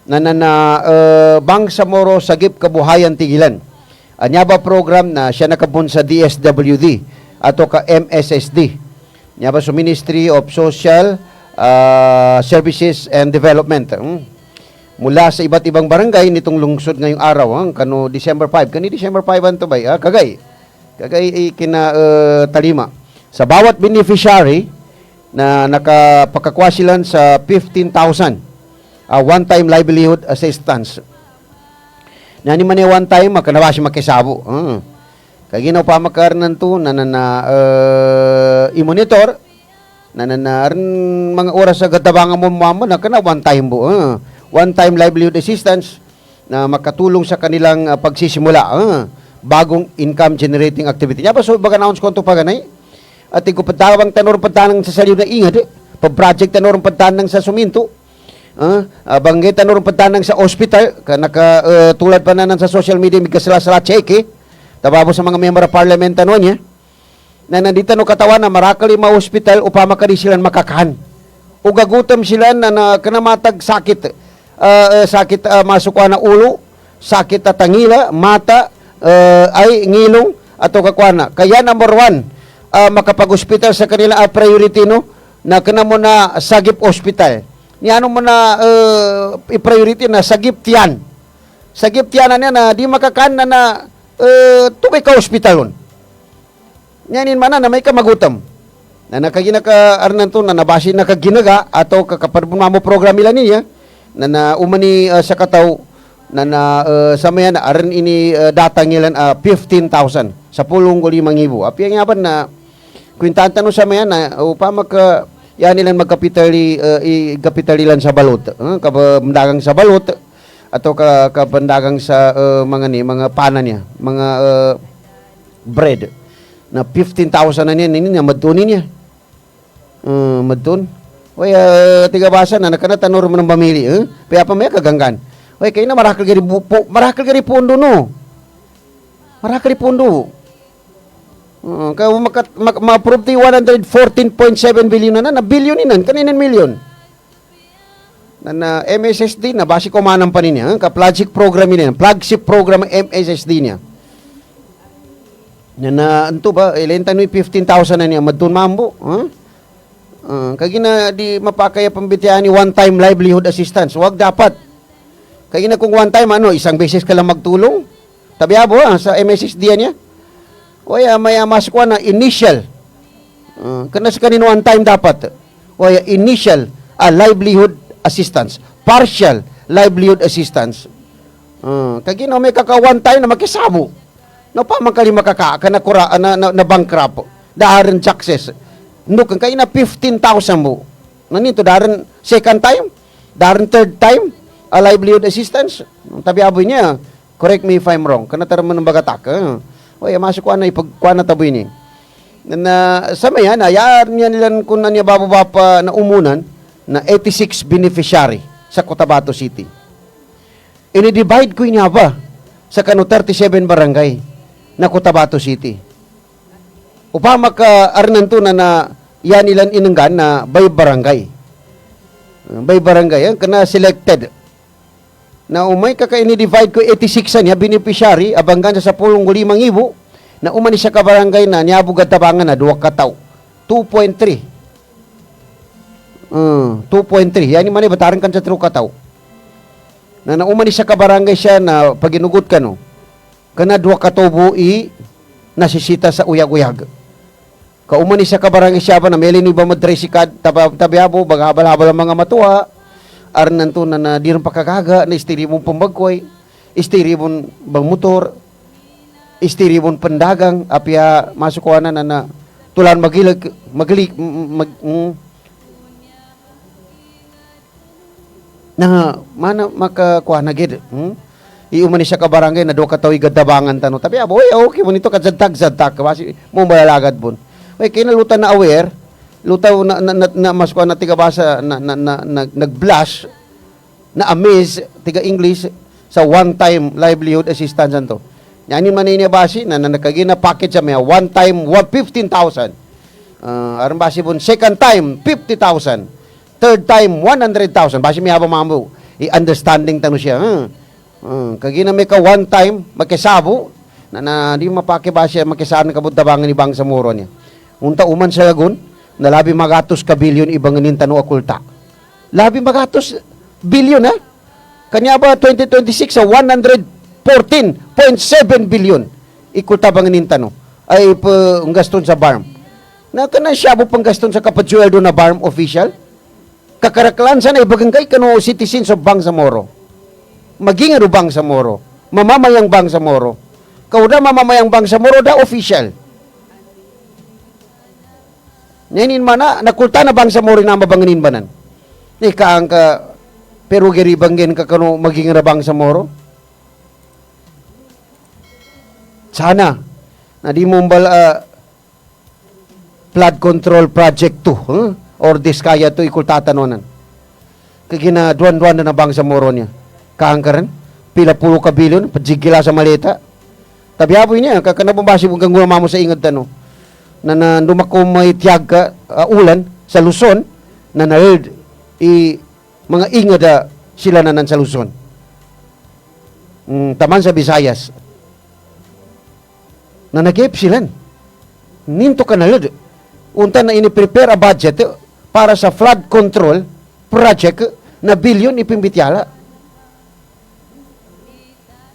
na Bangsamoro Sagip Kabuhayan Tigilan. Anya ba program na siya nakabun sa DSWD ato ka MSSD. Nya ba sa Ministry of Social Services and Development. Mula sa iba't ibang barangay nitong lungsod ngayong araw, kano December 5. Kani December 5 anto bay? Kagay kina talima. Sa bawat beneficiary na nakapagkakwasilan sa 15,000 one-time livelihood assistance. Nani man one time makanawasi makisabo. Kaginaw pa makarnan to i-monitor mga oras sa gatabangan mo mama na kana one time bo. One-time livelihood assistance na makatulong sa kanilang pagsisimula. Bagong income generating activity. Nya ba so baga-announce ko to paganay? At ko padawang tanor padanang sa saliw na ingat pa-project tanor padanang sa suminto banggit tanor padanang sa hospital naka tulad pa nanan sa social media may kasala-sala check tababo sa mga member of parliament tanong niya na nandito no katawan na marakali ma-hospital upama kadi sila makakahan o gagutom sila na kanamatag sakit masukwa na ulo sakit tatangila mata ay ngilong ato kakwana kaya number 1 makapag-hospital sa kanila priority no na kana mo na sagip hospital niano mo na i-priority na sagip tiyan niya na di makakan na tubay ka hospitalon niyanin man na may kamagutam na nakagina ka arnan to na nabasi nakaginaga ato kakapadbun mo program ila niya na umani sa kataw sa maya na aran ini datang ilan 15,000 sa 15,000 apiang yaban na Kwintanta no sa mayan na upa maka yan nilang magkapitali kapitalilan sa balot. Kabandagang sa balot atau kabandagang sa mga pana niya, mga bread na 15,000 na niya madtunin niya. Madtun. Oy tiga basa na nakanatanor mo ng pamili, Kaya pa may kaganggan. Oy kay na marakal gari pundo no. Marakal pundo. Kaya ma-approve ti 114.7 billion na billion inan kaninen million. Na MSSD na basi ko manam pa niya, ka-flagship program niya, flagship program MSSD niya. Na anto ba ilenta no 15,000 na niya madtun mambo, kagi na di mapakaya pambitian ni one time livelihood assistance. Wag dapat. Kagi na kung one time isang beses ka lang magtulong. Tabiabo sa MSSD niya. Oya may masukwa na initial. Kana sa kanin one time dapat. Oya initial livelihood assistance, partial livelihood assistance. Kagi na may kaka one time na makisabo. No pa man kali makaka kana kura na bankrupt. Daharan success. No kan kay na 15,000 mo. Nanito daharan second time, daharan third time livelihood assistance. Tabi aboy niya. Correct me if I'm wrong. Kana taraman ng bagatak. Oy masuk ko na ipagkuan na taboy ni. Na sa mayan ayar niya nilan kun na niya bababa pa na umunan na 86 beneficiary sa Cotabato City. Ini-divide ko niya ba sa kano 37 barangay na Cotabato City. Upama ka arnanto na yan ilan inanggan na by barangay. By barangay kana selected. Na umay ini-divide ko 86 niya beneficiary abanggan sa 15,000 na umani siya ka barangay na niabugad tabangan na 2 kataw. 2.3. 2.3. Yani man bataran kan sa 3 kataw. Na umani siya ka barangay siya na paginugot ka no. Kana 2 katubo nasisita sa uyag-uyag. Kaumani siya ka barangay siya ba na melini ba madresikad tabiabo bagabal-habal ang mga matuwa. Arnan to na di rin pakagaga na istiribon pambagkoy, istiribon bang motor, istiribon pandagang, apya masukuha na tulan magilig, na mana makakuha na gid. Iumani siya ka barangay na do katawi gadabangan tano. Tapi aboy okay mo nito kadzadtag kasi mo balalagad bon. Oy kinalutan na aware lutaw na maskuha na tiga basa nag-blush na amaze tiga English sa one-time livelihood assistance anto. Yanin man niya basi na nakagina package sa mga one time 15,000. Aron basi bon second time 50,000. Third time 100,000. Basi may habang mambo i-understanding tano siya. Kagina may ka one time makisabo na di mapake basi makisaan kabutabangan ni Bang Samoro niya. Unta uman sa lagun na labi magatos ka bilyon ibang nintano akulta. Labi magatos bilyon ha? Kanya ba 2026 sa 114.7 bilyon ikulta bang nintano ay ang gaston sa BARM. Na kana siya po pang gaston sa kapadjueldo na BARM official. Kakaraklan sana ibagangkay kano citizens of Bangsamoro. Maging ano Bangsamoro. Mamamayang Bangsamoro. Kauda mamamayang Bangsamoro da official. Ngayon mana, nakulta na bang sa mori na mabanganin banan? Kaang ka, pero geribanggen ka kano maging rabang sa moro? Sana, na di mo flood control project 2, or diskaya 2, ikultatanunan. Kagina, duwan-duwan na bang sa moro niya. Kaang ka rin, pila pulo ka bilyon, pajigila sa maleta. Tabiaboy niya, kakanabambasi mong gangula mo sa ingad tanong. Na dumako may tiyag ka ulan sa Luzon na narid mga ingada sila nanan sa Luzon. Taman sa Visayas. Na nag-ip sila. Ninto ka narid. Unta na ini-prepare a budget para sa flood control project na bilyon ipimbityala.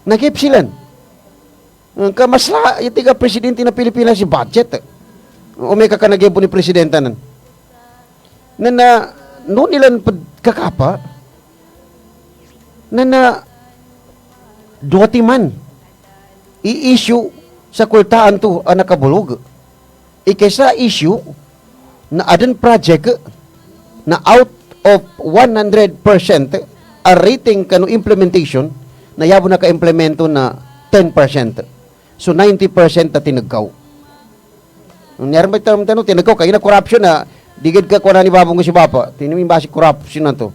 Nag-ip sila. Kamasla, yung tiga presidente na Pilipinas si budget. O may kakanagay po ni presidenta nan. Na noon nilan kakapa na duwati man i-issue sa kultaan to ang nakabulog. Ikesa issue na adan project na out of 100% a rating kanu implementation na yabo na ka-implemento na 10%. So 90% na tinagkaw. Nangyari ba tanong tinagkaw kaya na corruption na digid ka kuha ni babong si Bapa. Tiniming basi corruption na to.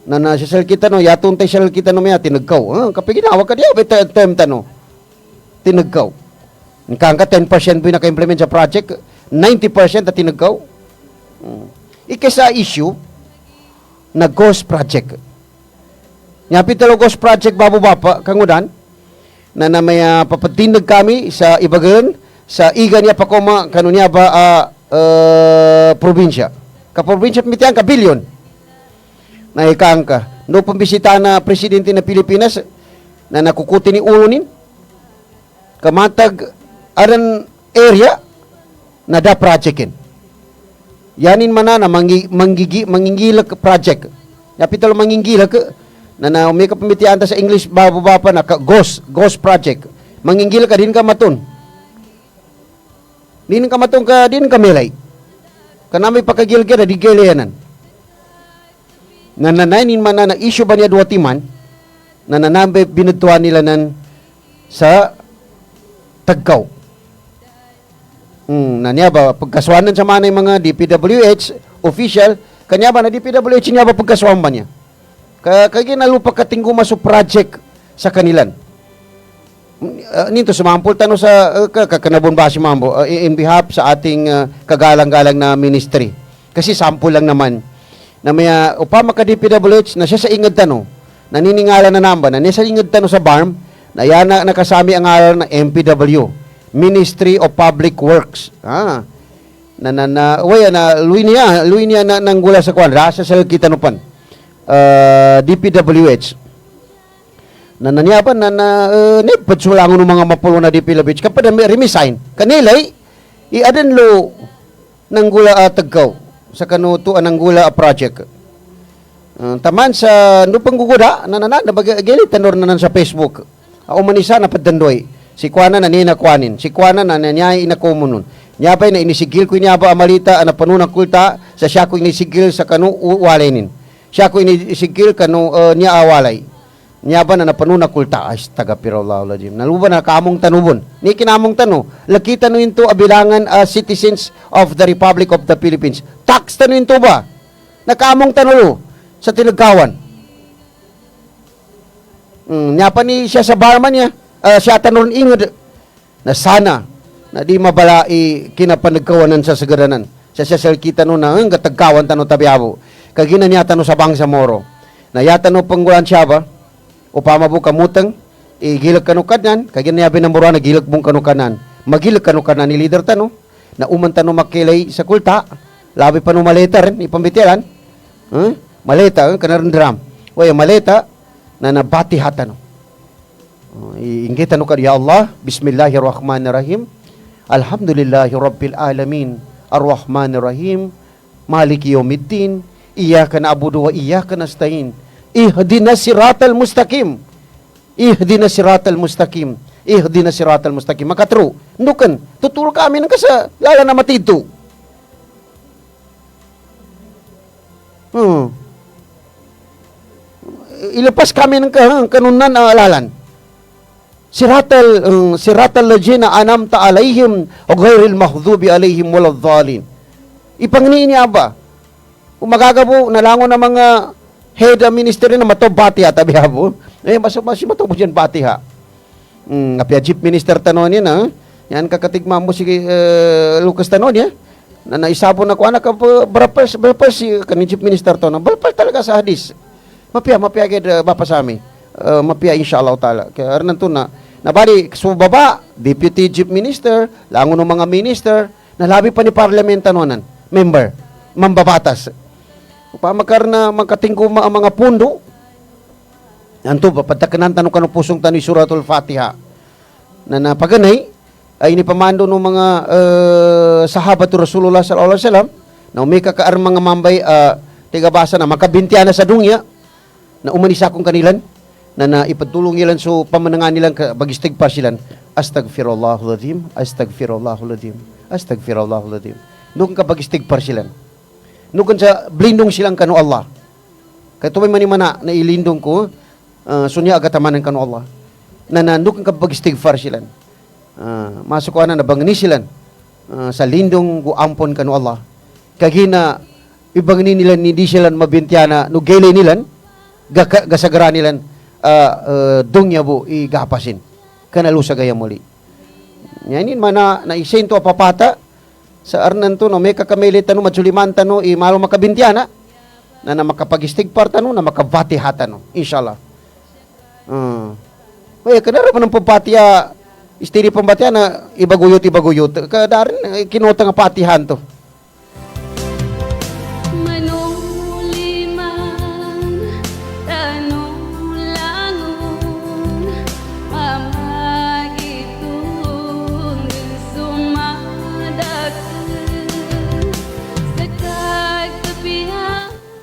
Na nasasal kita no, yatong tayo sal kita no maya, tinagkaw. Kapag ginawag ka diya, term tano. Tinagkaw. Kang ka 10% po yung naka-implement sa project, 90% na tinagkaw. Ikesa issue na ghost project. Nyapit talo ghost project Babo Bapa, kangudan, na may papatinag kami sa Ibagan, sa iga niya pa koma, kanunya ba probinsya. Ka-probinsya pamitiyan, ka-billion. Na ikang ka. No pambisita na presidente na Pilipinas, na nakukuti ni ulonin, kamatag aran area, na da projectin. Yanin man na mangingilak project. Nyapit talo mangingilak, na may kapamitian sa English Babo Bapa na ghost project. Mangingil ka din ka maton. Din ka matong ka din ka melay. Kana may pakagil ka di geleyanan. Nananainin man na issue ba niya duwatiman na nanambe binudtuan nila nan sa Tagkaw. Nanya ba pagkaswanan sa manay mga DPWH official kanya ba na DPWH niya ba pagkaswan ba niya? Kaya nalupa katinggo maso project sa kanilan. Nito sumampol tano sa kakanabon ba si Mambo in behalf sa ating kagalang-galang na ministry. Kasi sample lang naman na may upama ka DPWH na siya sa ingad tano, naniningala na namba na niya sa ingad tano sa BARM na yan na nakasami ang ngalan ng MPW, Ministry of Public Works. Luwi niya na nanggula sa kwan, rasa sa kitanupan. DPWH na nanyapan na nipagsulangon ng mga mapulo na DPWH kapag resign kanilay i-adan lo ng gula Tagkaw sa kanutuan ng gula project taman sa nupang guguda na nabagagilit tanor na sa Facebook umanisa na padandoy si Kuana na ninakwanin si Kuana na nanyay inakomunon nyapay na inisigil ko niya ba amalita na panunang kulta sa siya ko inisigil sa kanu walainin siya ko inisigil kanu niya awalay. Niya ba na napanuna kulta? Ay, tagapirallahu-lajim. Naluba na kamong tanubon. Ni kinamong tanu. Lakita no into abilangan citizens of the Republic of the Philippines. Tax tanu into ba? Nakamong tanulo sa tinagkawan. Niya pa ni siya sa barman niya. Siya tanulun ingod na sana na di mabalai kinapanagkawanan sa sagaranan. Siya salkita no na ang katagkawan tanu tabiabo. Kagina niya tano sa bangsa moro. Na yata no panggulan siya ba? Upama po kamutang, igilag kanukanan, kagina niya binamura na gilag mong kanukanan. Magilag kanukanan ni leader tano, na uman tano makilay sa kulta, labi pa no maleta rin, ipambitiran. Maleta, kanaran dram. Waya maleta, na nabati hatano. Inggit tano ka, Ya Allah, Bismillahirrahmanirrahim, Alhamdulillahi Rabbil Alamin, Ar-Rahmanirrahim, Maliki Yawmiddin, Iyaka na'budu wa iyaka nasta'in. Ihdina siratal mustaqim. Ihdina siratal mustaqim. Ihdina siratal mustaqim. Makatro, nukan, tuturo kami ng kasa, lala na matito. Ilepas kami ng kanunan na alalan. Siratal lajina anamta alayhim o ghairil mahdhubi alayhim waladhdallin. Ipangniin niya ba? Kung magagabo, nalangon ng mga head of ministry na matobati ha, tabi habo. Mas matobo dyan bati ha. Kapya chief minister tanon yan ha. Yan kakatigma mo si Lucas tanon ya. Na naisabo na ko anak ka berapers si kanin chief minister tanon. Berapers talaga sa hadis. Mapya agad bapa sa amin. Mapya inshallah ta'ala. Kaya arnan to na. Nabali, subaba, deputy chief minister, langon ng mga minister, nalabi pa ni parliament tanonan. Member, mambabatas. Pamakar na magkatingko ang mga pundo. Anto ba patakanan tanong kanong pusong tanong suratul Fatiha. Na napaganay ay inipamando ng mga sahabat Rasulullah sallallahu alaihi wasallam na umika ka mga mambay tigabasa na makabintiya na sa dungya na umanisa kong kanilan na naipatulong ilan so pamanangan nilang bagistig pa silan astagfirullahul azim astagfirullahul azim Astagfirullahaladzim. Nukang kapag istigpar sila. Nukang sa blindong silang kanu Allah. Kaya tumay manimana na ilindong ko, sunya agatamanan kanu Allah. Na nukang kapag istigpar sila. Masuk ko na nabangni sila sa lindong ko ampon kanu Allah. Kagina ibangni nila hindi sila mabintiana no gele nila gasagara nila dungya bu igapasin. Kanalusa gaya muli. Yanin mana na isain to papata sa arnan to no may kakamilit no matsuliman no malo makabintiana na makapagistigpar no na makabati hata no inshallah. Oy kanara pa ng papatiya istiri pambatiya na ibaguyot kadarin kinota nga patihan to.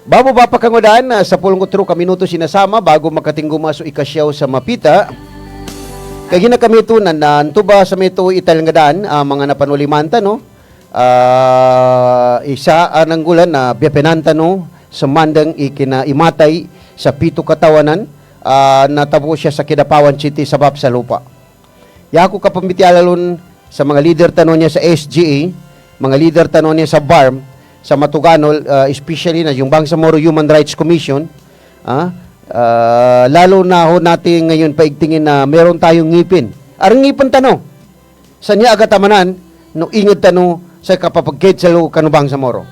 Bago ba pakangodaan sa 13 ka minuto sinasama bago makatingguma so ikasyaw sa mapita. Kagina kami ito nantuba sa mito italngadaan mga napanulimanta no. Isa anang gulan na biyapenanta no sa mandang ikinaimatay sa pito katawanan natabo siya sa Kidapawan City sabab sa lupa. Yako kapambitialalon sa mga leader tanong niya sa SGA, mga leader tanong niya sa BARM, sa Matuganol, especially na yung Bangsamoro Human Rights Commission, lalo na ho natin ngayon paigtingin na meron tayong ngipin. Arang ngipin tano, sa niya agatamanan, no ingid tano sa kapapagkid sa kanu Bangsamoro.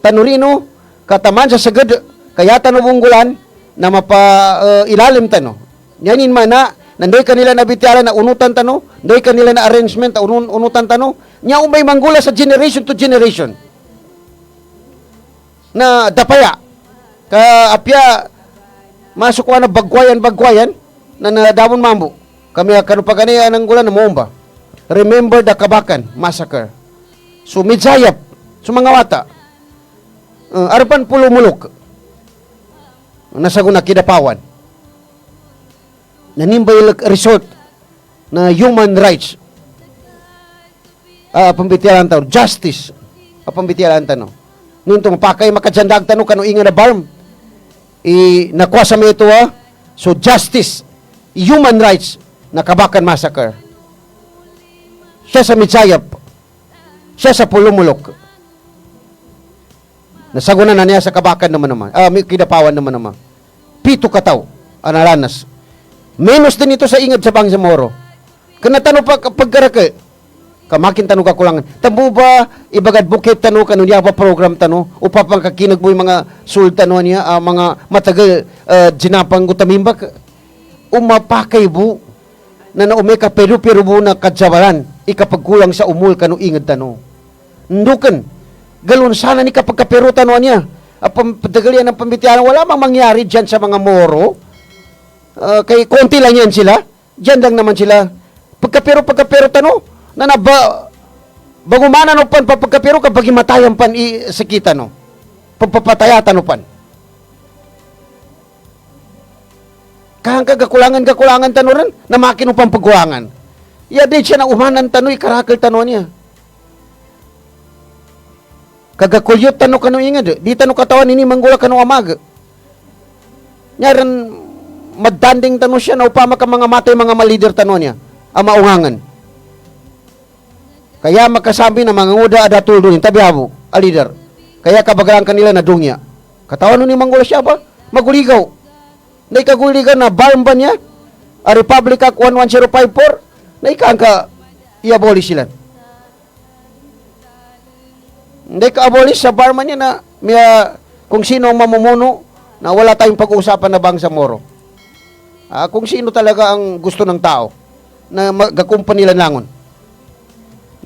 Tano rino, kataman sa sagad, kaya tano bunggulan, na ilalim tano. Yanin man na, nandoy kanila nabitiala na unutan tano, nandoy kanila na arrangement, unutan tano, niya umay manggula sa generation to generation. Na dapaya ka apya masuk na bagwayan na nadamon mambo kami kanu pagani anang gulan na momba remember the Kabakan massacre so midzayap so mga wata arapan pulumulok nasaguna Kidapawan nanimbay resort na human rights pambitialan taon justice pambitialan taon nunto mapakay makadyandag tanong kanu inga na BARM nakuha sa may ito so justice human rights na Kabakan massacre siya sa Mitsayap siya sa Pulumulok nasagunan na niya sa Kabakan naman Kidapawan naman pito kataw analanas menos din ito sa ingad sa Bangsamoro kanatano pa pagkarake kamakin tanong kakulangan. Tambo ba ibagad bukit tanong kanu niya pa program tanong upapang kakinag mo yung mga sultano niya mga matagal jinapang gutamimbak umapakay bu na naumeka pero bu na kadsabaran ikapagkulang sa umul kanu ingad tanong. Ndukan galon sana ni kapag kapero tanong niya padagalian ng pambitianan wala mang mangyari dyan sa mga Moro kay konti lang yan sila dyan lang naman sila pagkapero tanong na bagumana no pan papagkapiro kapag imatayan pan sakita no pagpapatayatan no pan kahang kagakulangan tanuran na makin upang pagkulangan di siya na umanan tanoy karakal tano niya kagakulyot tano kanu ingad di tano katawan ini manggula kanu amag nyaran maddanding tano siya na upama ka mga matay mga malider tano niya amaungangan. Kaya makasabi na mga nguda ada tuldo ni tabi habo, a leader. Kaya kabagalan kanila na dungya. Katawan ni manggula siya ba? Maguligaw. Na ikaguligaw na BARM ba niya? A Republic Act 11054? Na ikangka i-abolish sila. Hindi ka abolish sa BARM niya na kung sino ang mamumuno na wala tayong pag-uusapan na Bangsamoro. Kung sino talaga ang gusto ng tao na magakumpa nila langon.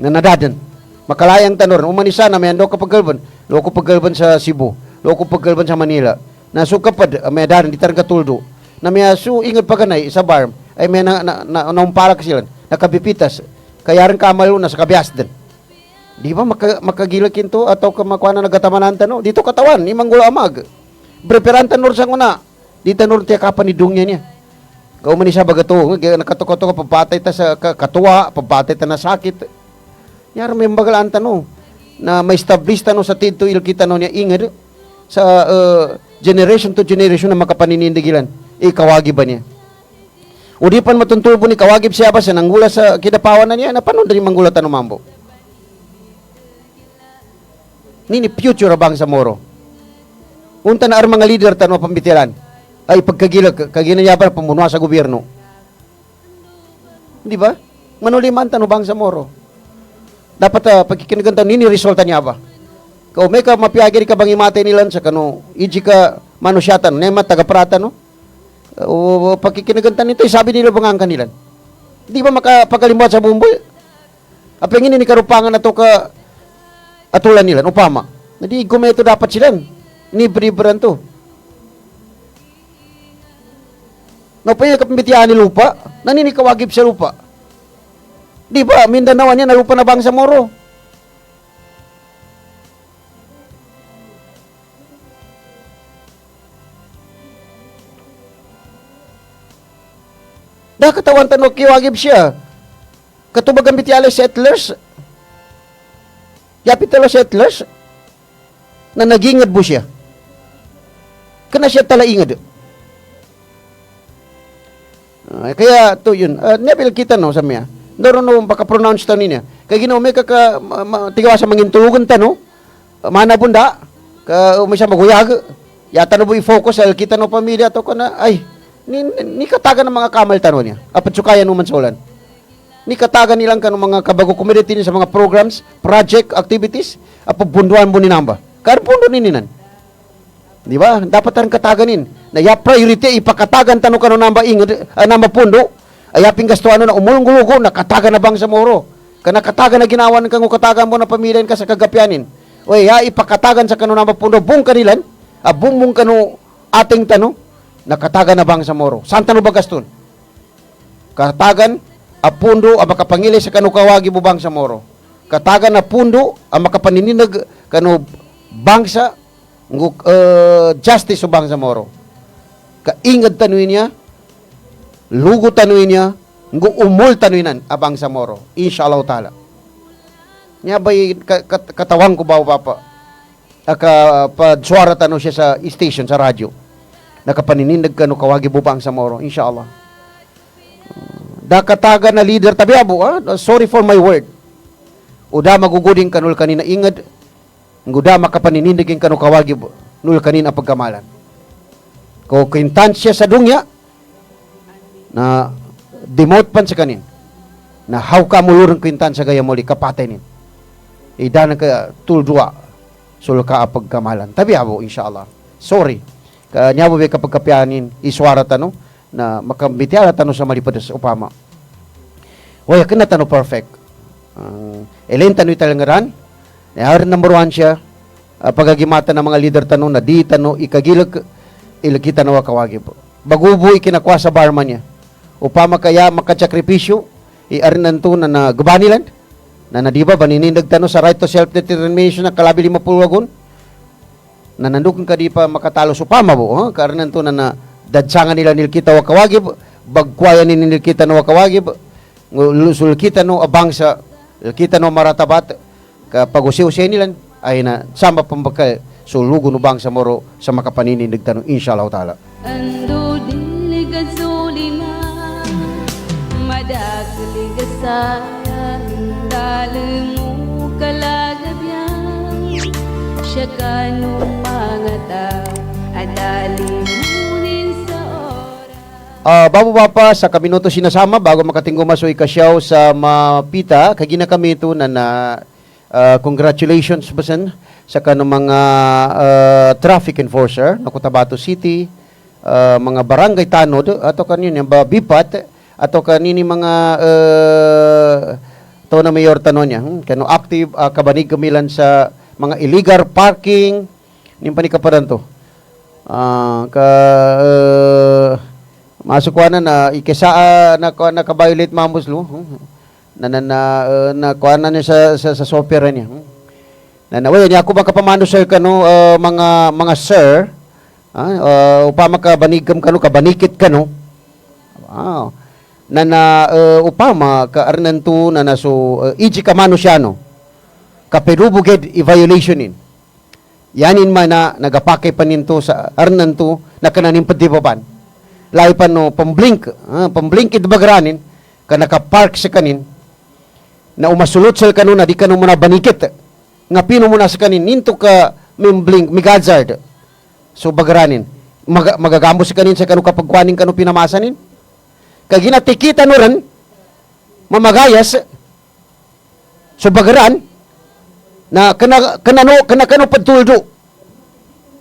Na nadadan. Makalayang tanor. Umanisa na may ando kapaggalban. Loko paggalban sa Cebu. Loko paggalban sa Manila. Na sukapad, may daran, di tarang katuldo. Na may asu, ingat pa ganay, sa BARM, ay may naumpala ka sila. Nakabipitas. Kaya rin kamalo na sa kabias din. Di ba makagilakin to atau kamakuha na nagatamanan tanong? Dito katawan, imang gula amag. Preperan tanor sa nguna. Di tanor tiya kapan ni dungya niya. Kauman siya bagato. Nakatukoto ka, papatay ta sa katuwa, papatay ta na sakit. Yara may bagalaan tano na may establish tano sa tito ilkita no niya inged sa generation to generation na makapaninindigilan. Kawagi ba niya? O di pan matuntubo ni kawagib siya ba sa nanggula sa kidapawan na niya na paano dari manggula tano mambo? Nini future abang sa Moro. Unta na mga leader tano pambitilan. Ay pagkagilag kaginayabal pamunwa sa gobyerno. Di ba? Manuliman tano bang sa Moro. Dapat pagkikinigantan nini resulta niya ba? Kau may ka mapiagiri ka bang imate nilan sa kano iji ka manusyatan nema taga-prata no? O pagkikinigantan nito sabi nila bang ang kanilan. Di ba makapagalimot sa bumboy? Apengin ini karupangan na to ka atulan nila upama. Hindi gumeto dapat silan. Ni-briberan to. No pa kapambitian ni lupa, naninigkawagib sa lupa. Di ba Mindanao niya na lupa na bang sa Moro? Da katawan tanong kiwagib siya. Katubag ang bitiala settlers. Yapit talo settlers na nagingad mo siya. Kana siya tala ingad. Kaya to yun. Nabil kita no sa miya. Doon no paka-pronounce to niya. Kaya ginawa may tigawa sa mangintulugan ta no. Mana bunda. May siya maguyag. Yata no i-focus sa kita no pamilya to ko na ay ni katagan ng mga kamal tanong niya. Apat sukayan naman sa ulan. Ni katagan nilang kanong mga kabago community sa mga programs, project, activities, apo bunduan mo ni namba. Kar pundo nininan. Di ba? Dapat ang kataganin. Na ya priority ipakatagan tanong kanong namba namba pundo. Ay aping gasto ano na umulong-gulugo na katagan na bang sa Moro. Kana katagan na ginawa ng kang katagan mo na pamilyan ka sa kagapyanin. O ya ipakatagan sa kanong namba pundo bung kanilan, abung mong kano ating tanong nakatagan na bang sa Moro. Saan tanong ba gaston? Katagan apundo ang makapangili sa kanukawagi mo bang sa Moro. Katagan na pundo ang makapanininag kanu bangsa justice sa bang sa Moro. Kaingad tanuin niya, lugo tanuin niya, umul tanuinan abang sa Moro. Inshallah ta'ala. Niya ba'y katawang ko ba papa? Padsuara tanu siya sa station, sa radyo. Nakapanininag kanukawagi mo bang sa Moro. Inshallah. Dakataga na leader tabi abo sorry for my word. Uda maguguding kanul kanina ingad. Nguda makapaninindigin kanu kawagi nul kanina pagkamalan. Ko kintansya sa dungya na demote pan sa kanin. Na how ka mulurang kintansya gaya muli kapatay nin. Ida na ka tuldua sulka pagkamalan. Tabi abo inshallah. Sorry. Kanya mo kapag kapianin iswara tano na makambitiala tano sa malipad sa upama. Wala kena tano perfect. Elen tano italangaran. Nahar number 1 siya. Pagagimata ng mga leader tano na di tano ikagilag ilakita na wakawagi po. Bagubo ikinakwa sa barman niya. Upama kaya makachakripisyo iarinan to na nagabanilan. Na nadiba baninindag tano sa right to self-determination na kalabi 50 wagon. Na nandukang ka di pa makatalo sa upama po. Karena to na dadsangan nila nilkita wakawagib, bagkwayan ni nilkita na wakawagib, sulkita no abang sa nilkita no maratabat, kapag usiw-usiw nila, ay na sama pambakal, sulugo no bang sa Moro sa makapaninindig tanong, inshallah ta'ala.
Ando diligat sulima, madagaligat sayang, dalimu kalagabyan, siya kanong mga tao, adalimunin sa oras.
Bago pa sa kaminuto sinasama, bago makatinggo masoy kasyaw sa mapita, kagina kami ito na congratulations basan sa kanong mga traffic enforcer na Cotabato City, mga barangay tanod, ato kanino yung bipat, ato kanini mga to na mayor tanon niya, kano active kabanig kamilan sa mga illegal parking, ning panikaparan to. Masuk na ikisa na ka-violate mamuslo na kuana niya sa software niya. Wala niya ako makapamano sir kano mga sir upama ka banigam kano kabanikit kano. Wow. upama ka arnanto na naso iji kamano siya no kapirubuged i-violationin. Yanin man na nagapake pa ninto sa arnanto na kananim padibaban. Lahi pa no pamblink idbagranin ka nakapark sa kanin na umasulot sa kanuna di kanu muna banikit nga pino muna sa kanin ninto ka memblink migazard so bagranin magagamo sa kanin sa kanu kapagkuanin kanu pinamasanin kag ginatikita no ran mamagayas so bagaran na kanu padtuldo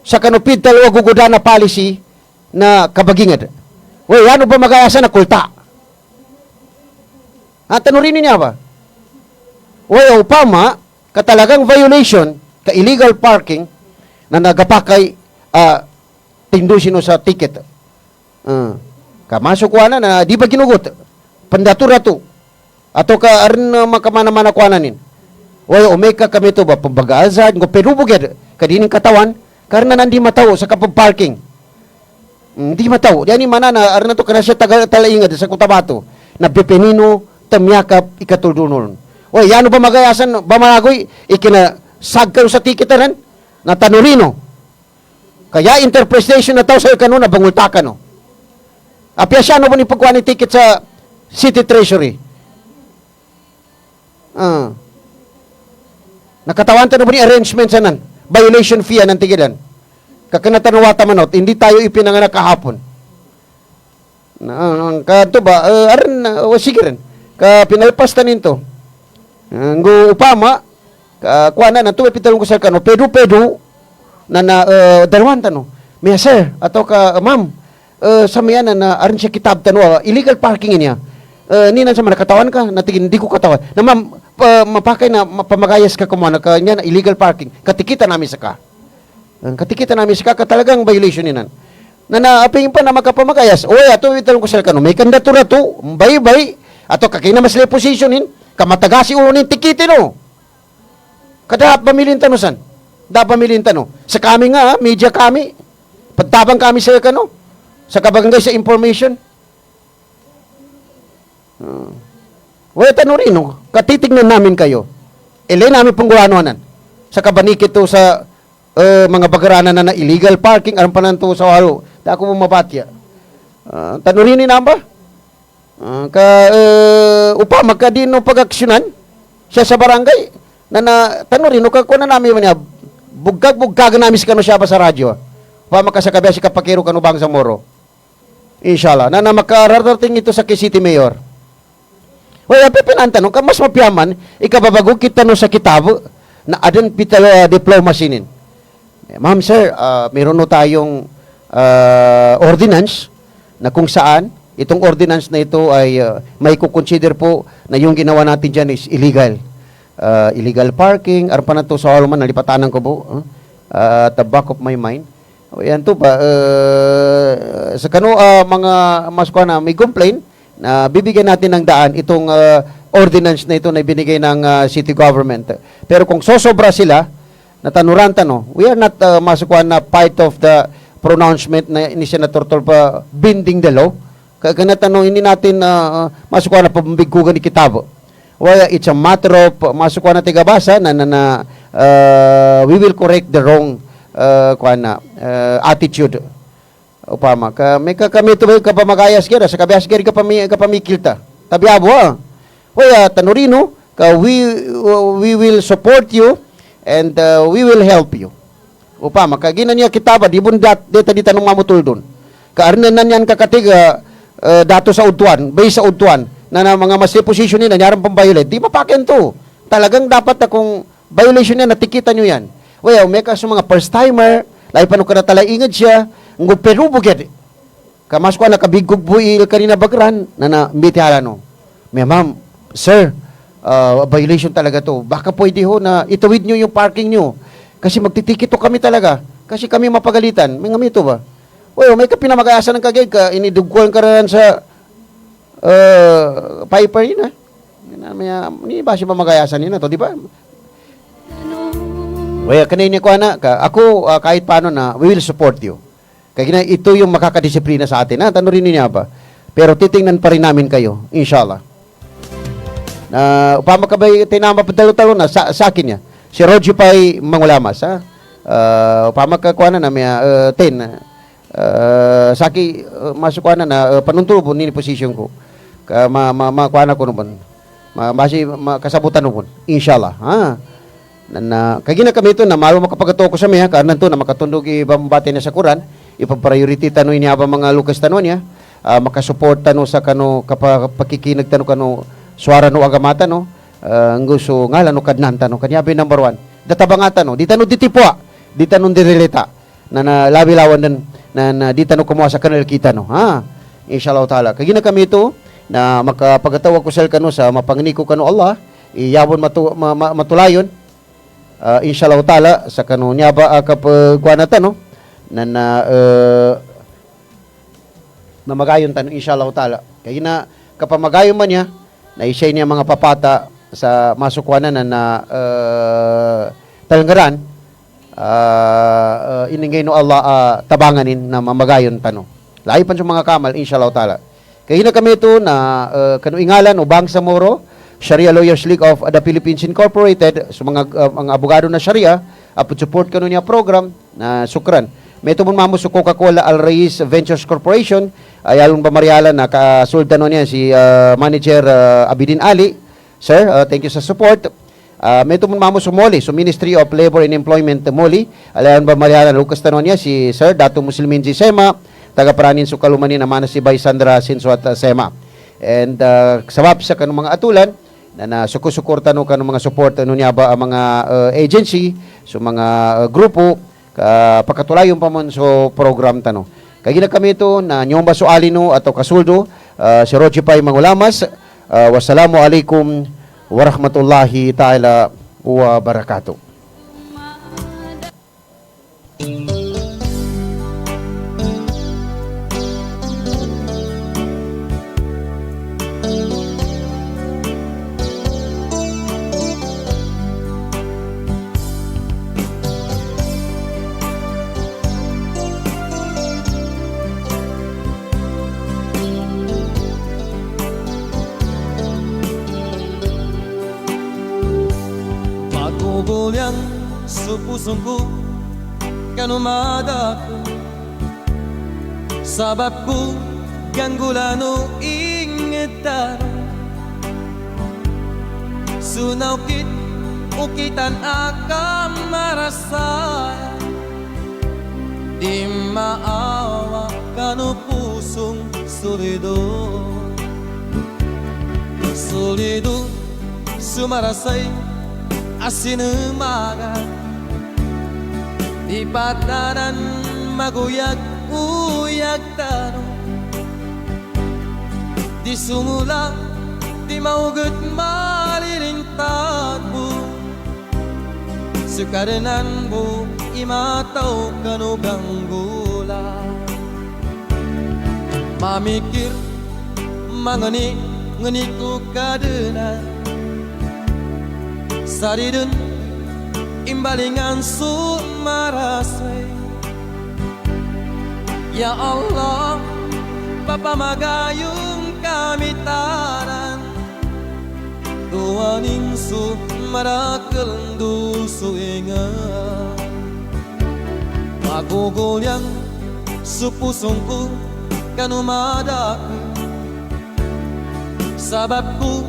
sa kanu pidtal o gugudana policy na kabagingad. Wey, ano ba magayasan na kulta? Tanurin niya ba? Wey, upama, katalagang violation, ka illegal parking, na nagapakay, tindusin sa ticket. Kamasok na di ba ginugot? Pandatura to. Ato ka, arin makamana-mana kuananin. Wey, umeka kami to ba? Pambagaazad, perubuged, kadining katawan, karena nandi mataw sa kapag-parking. Hindi mataw. Diyan mana na arna to kana siya talaingad sa Cotabato. Na bepenino tamyakap ikatuldunon. Oy, yano ba magayasan ba malagoy ikina sagkaw sa tiketaran na tanurino. Kaya interpretation na taw sa kanuna bangultakan no. Apya siya no ba ni pagkuha ni ticket sa City Treasury. Nakatawan ta no ba ni arrangement sanan? Violation fee anang tigilan. Kakanatanawata manot, hindi tayo ipinanganak kahapon. Kanto ba, sige rin. Pinalpas tanin to. Ngu upama, kuana na to, ipitalong ko sa kano, pedo, dalawan tano. May sir, ato ka, ma'am, sa mayan na arin siya kitab tano, illegal parking niya. Ninan sa manakatawan ka, natigin, hindi ko katawan. Na ma'am, mapakay na, pamagayas ka kumana ka niya na illegal parking. Katikita namin sa ka. Katikita namin sa talagang violation ninan. Na naaping pa na makapamagayas. Oy, ato italong ko sa kano. May kandatura to. Bay-bay. Ato kakina mas positionin. Kamatagasi unin tikitin no. Kada pamilin tano san. Da pamilin tano. Sa kami nga, media kami. Pagtabang kami sa kano. Sa kabagangay sa information. Oy, tano rin no. Katitignan namin kayo. Ilay namin pangguanuanan. Sa kabanikit to sa mga bagaranan na illegal parking aram pa nanto sa walo da ako mabatya tanurin ni namba upa magkadino pag-aksyonan siya sa barangay na tanurin ka kuno nami man buggag nami kano siya pa sa radyo upa makasakabi si kapakiro kanu bang sa moro inshallah na makararating ito sa City Mayor wala pipinantan ka mas mapiyaman ikababago kita no sa kitab na adan pitala diploma sinin. Ma'am, sir, meron no tayong ordinance na kung saan itong ordinance na ito ay may kukonsider po na yung ginawa natin dyan is illegal. Illegal parking, aram pa na ito sa halaman, nalipatanan ko po. At the back of my mind. Yan to ba, sa kano mga maskuha na may complaint na bibigyan natin ng daan itong ordinance na ito na binigay ng city government. Pero kung sosobra sila, natanuranta no, we are not masukuan na part of the pronouncement na ni Senator Torpa binding the law. Kaya tanong hindi natin masukuan na pambigugan ni kitabo. Well, it's a matter of masukuan na tigabasa na we will correct the wrong attitude. Upama may kami to kapamagayas kira sa kabias kira kapamikilta. Tabiabo well, tanurino we will support you and we will help you. Upa, makagina niya kitaba, di bundat, deta di tanong mamutul doon. Kaarnan na niyan kakatiga, dato sa udtuan, base sa udtuan, na mga masli position nila, nyarang pang-violate, di mapakin to. Talagang dapat na kung violation niya, natikitan nyo yan. Well, may kaso mga first-timer, lahi pa nung kanatalaingad siya, ng perubuged. Kamas ko, nakabigog buil kanina bagran, na mbitihala no. May ma'am, sir, violation talaga to. Baka pwede ho na itawid nyo yung parking nyo. Kasi magtitikito kami talaga. Kasi kami mapagalitan. May ngamito ba? Well, may kapinamagayasan ng kagay ka, inidugkuhan ka rin sa Piper yun ha. Hindi ba siya mamagayasan yun na to, di ba? Well, kanina ko na, ako kahit paano na, we will support you. Kaya ito yung makakadisiplina sa atin. Ha? Tanong rin niya ba? Pero titingnan pa rin namin kayo, inshallah. Upama ka ba'y tinama padalo-talo na sa akin niya. Si Roger pa'y mangulamas, ha? Upama ka kuha na may 10. Saki, masuk kuha na panuntulo po nini posisyon ko. Kuha na ko naman. Kasabutan naman. Inshallah, ha? Kagina kami ito na malo makapagatuo ko sa miya, karnan to na makatundog ibambati na sa Quran, ipapriority tano ini aba mga lukas tano niya, makasupport tano sa kano kapakikinag tano kano suara no agamata no, ang gusto ngala no kadnan tano, kanya ba number 1. Databangata no, di tano ditipwa, di tano dirilita, na labi-lawan na di tano kumuha sa kanal kita no, ha? Inshallah ta'ala. Kagina kami ito na makapagatawa ko sa kano sa mapangniko kano Allah, iyawon matulayon, inshallah ta'ala sa kanu niya ba kapagkuha no na magayon tano inshallah ta'ala kaya na kapamagayon man niya na isay niya mga papata sa masukwanan na talanggaran iningay no Allah tabanganin na mamagayon tano lahi pan sa mga kamal inshallah ta'ala kaya na kami ito na kanu ingalan o Bang Samoro Sharia Lawyers League of the Philippines Incorporated, so mga abogado na Sharia, support kanu niya program na sukran. May tumon mamo sa Coca-Cola Al Raiz Ventures Corporation, ayalon ba Mariala na kasultan niya si Manager Abidin Ali. Sir, thank you sa support. May tumon mamo sa MOLI, so Ministry of Labor and Employment MOLI, ayalon ba Mariala Lucas tanon niya si Sir Dato Muslimin G. Sema, taga-paranin sa Kalumanin naman si Bay Sandra Sinsuat Sema. And sabab sa kanong mga atulan, na sukusukurtan no kanong mga support ano niya ba ang mga agency so mga grupo pakatulayon pa man so program tano kaya kami ito na nyomba so alino ato kasuldo si Roger Pay Mangulamas wassalamu alaikum warahmatullahi ta'ala wa barakatuh.
Magugulyang sa pusong ko kanumada ko sabab ko ganggulano ingitaro sunaw kit ukitan akam marasaya di maawa kanu pusong solido sumarasay asin umaga di patanan maguyag-uyag tano di sumula di maugot malilintad mo sukaranan mo imataw kanugang gula mamikir mangani ngani ko kadena saridun imbalingan sumarasay ya Allah papamagayong kamitaran tuwaning sumarakal dusuingan magugulyang supusong ko kanumada sabab ko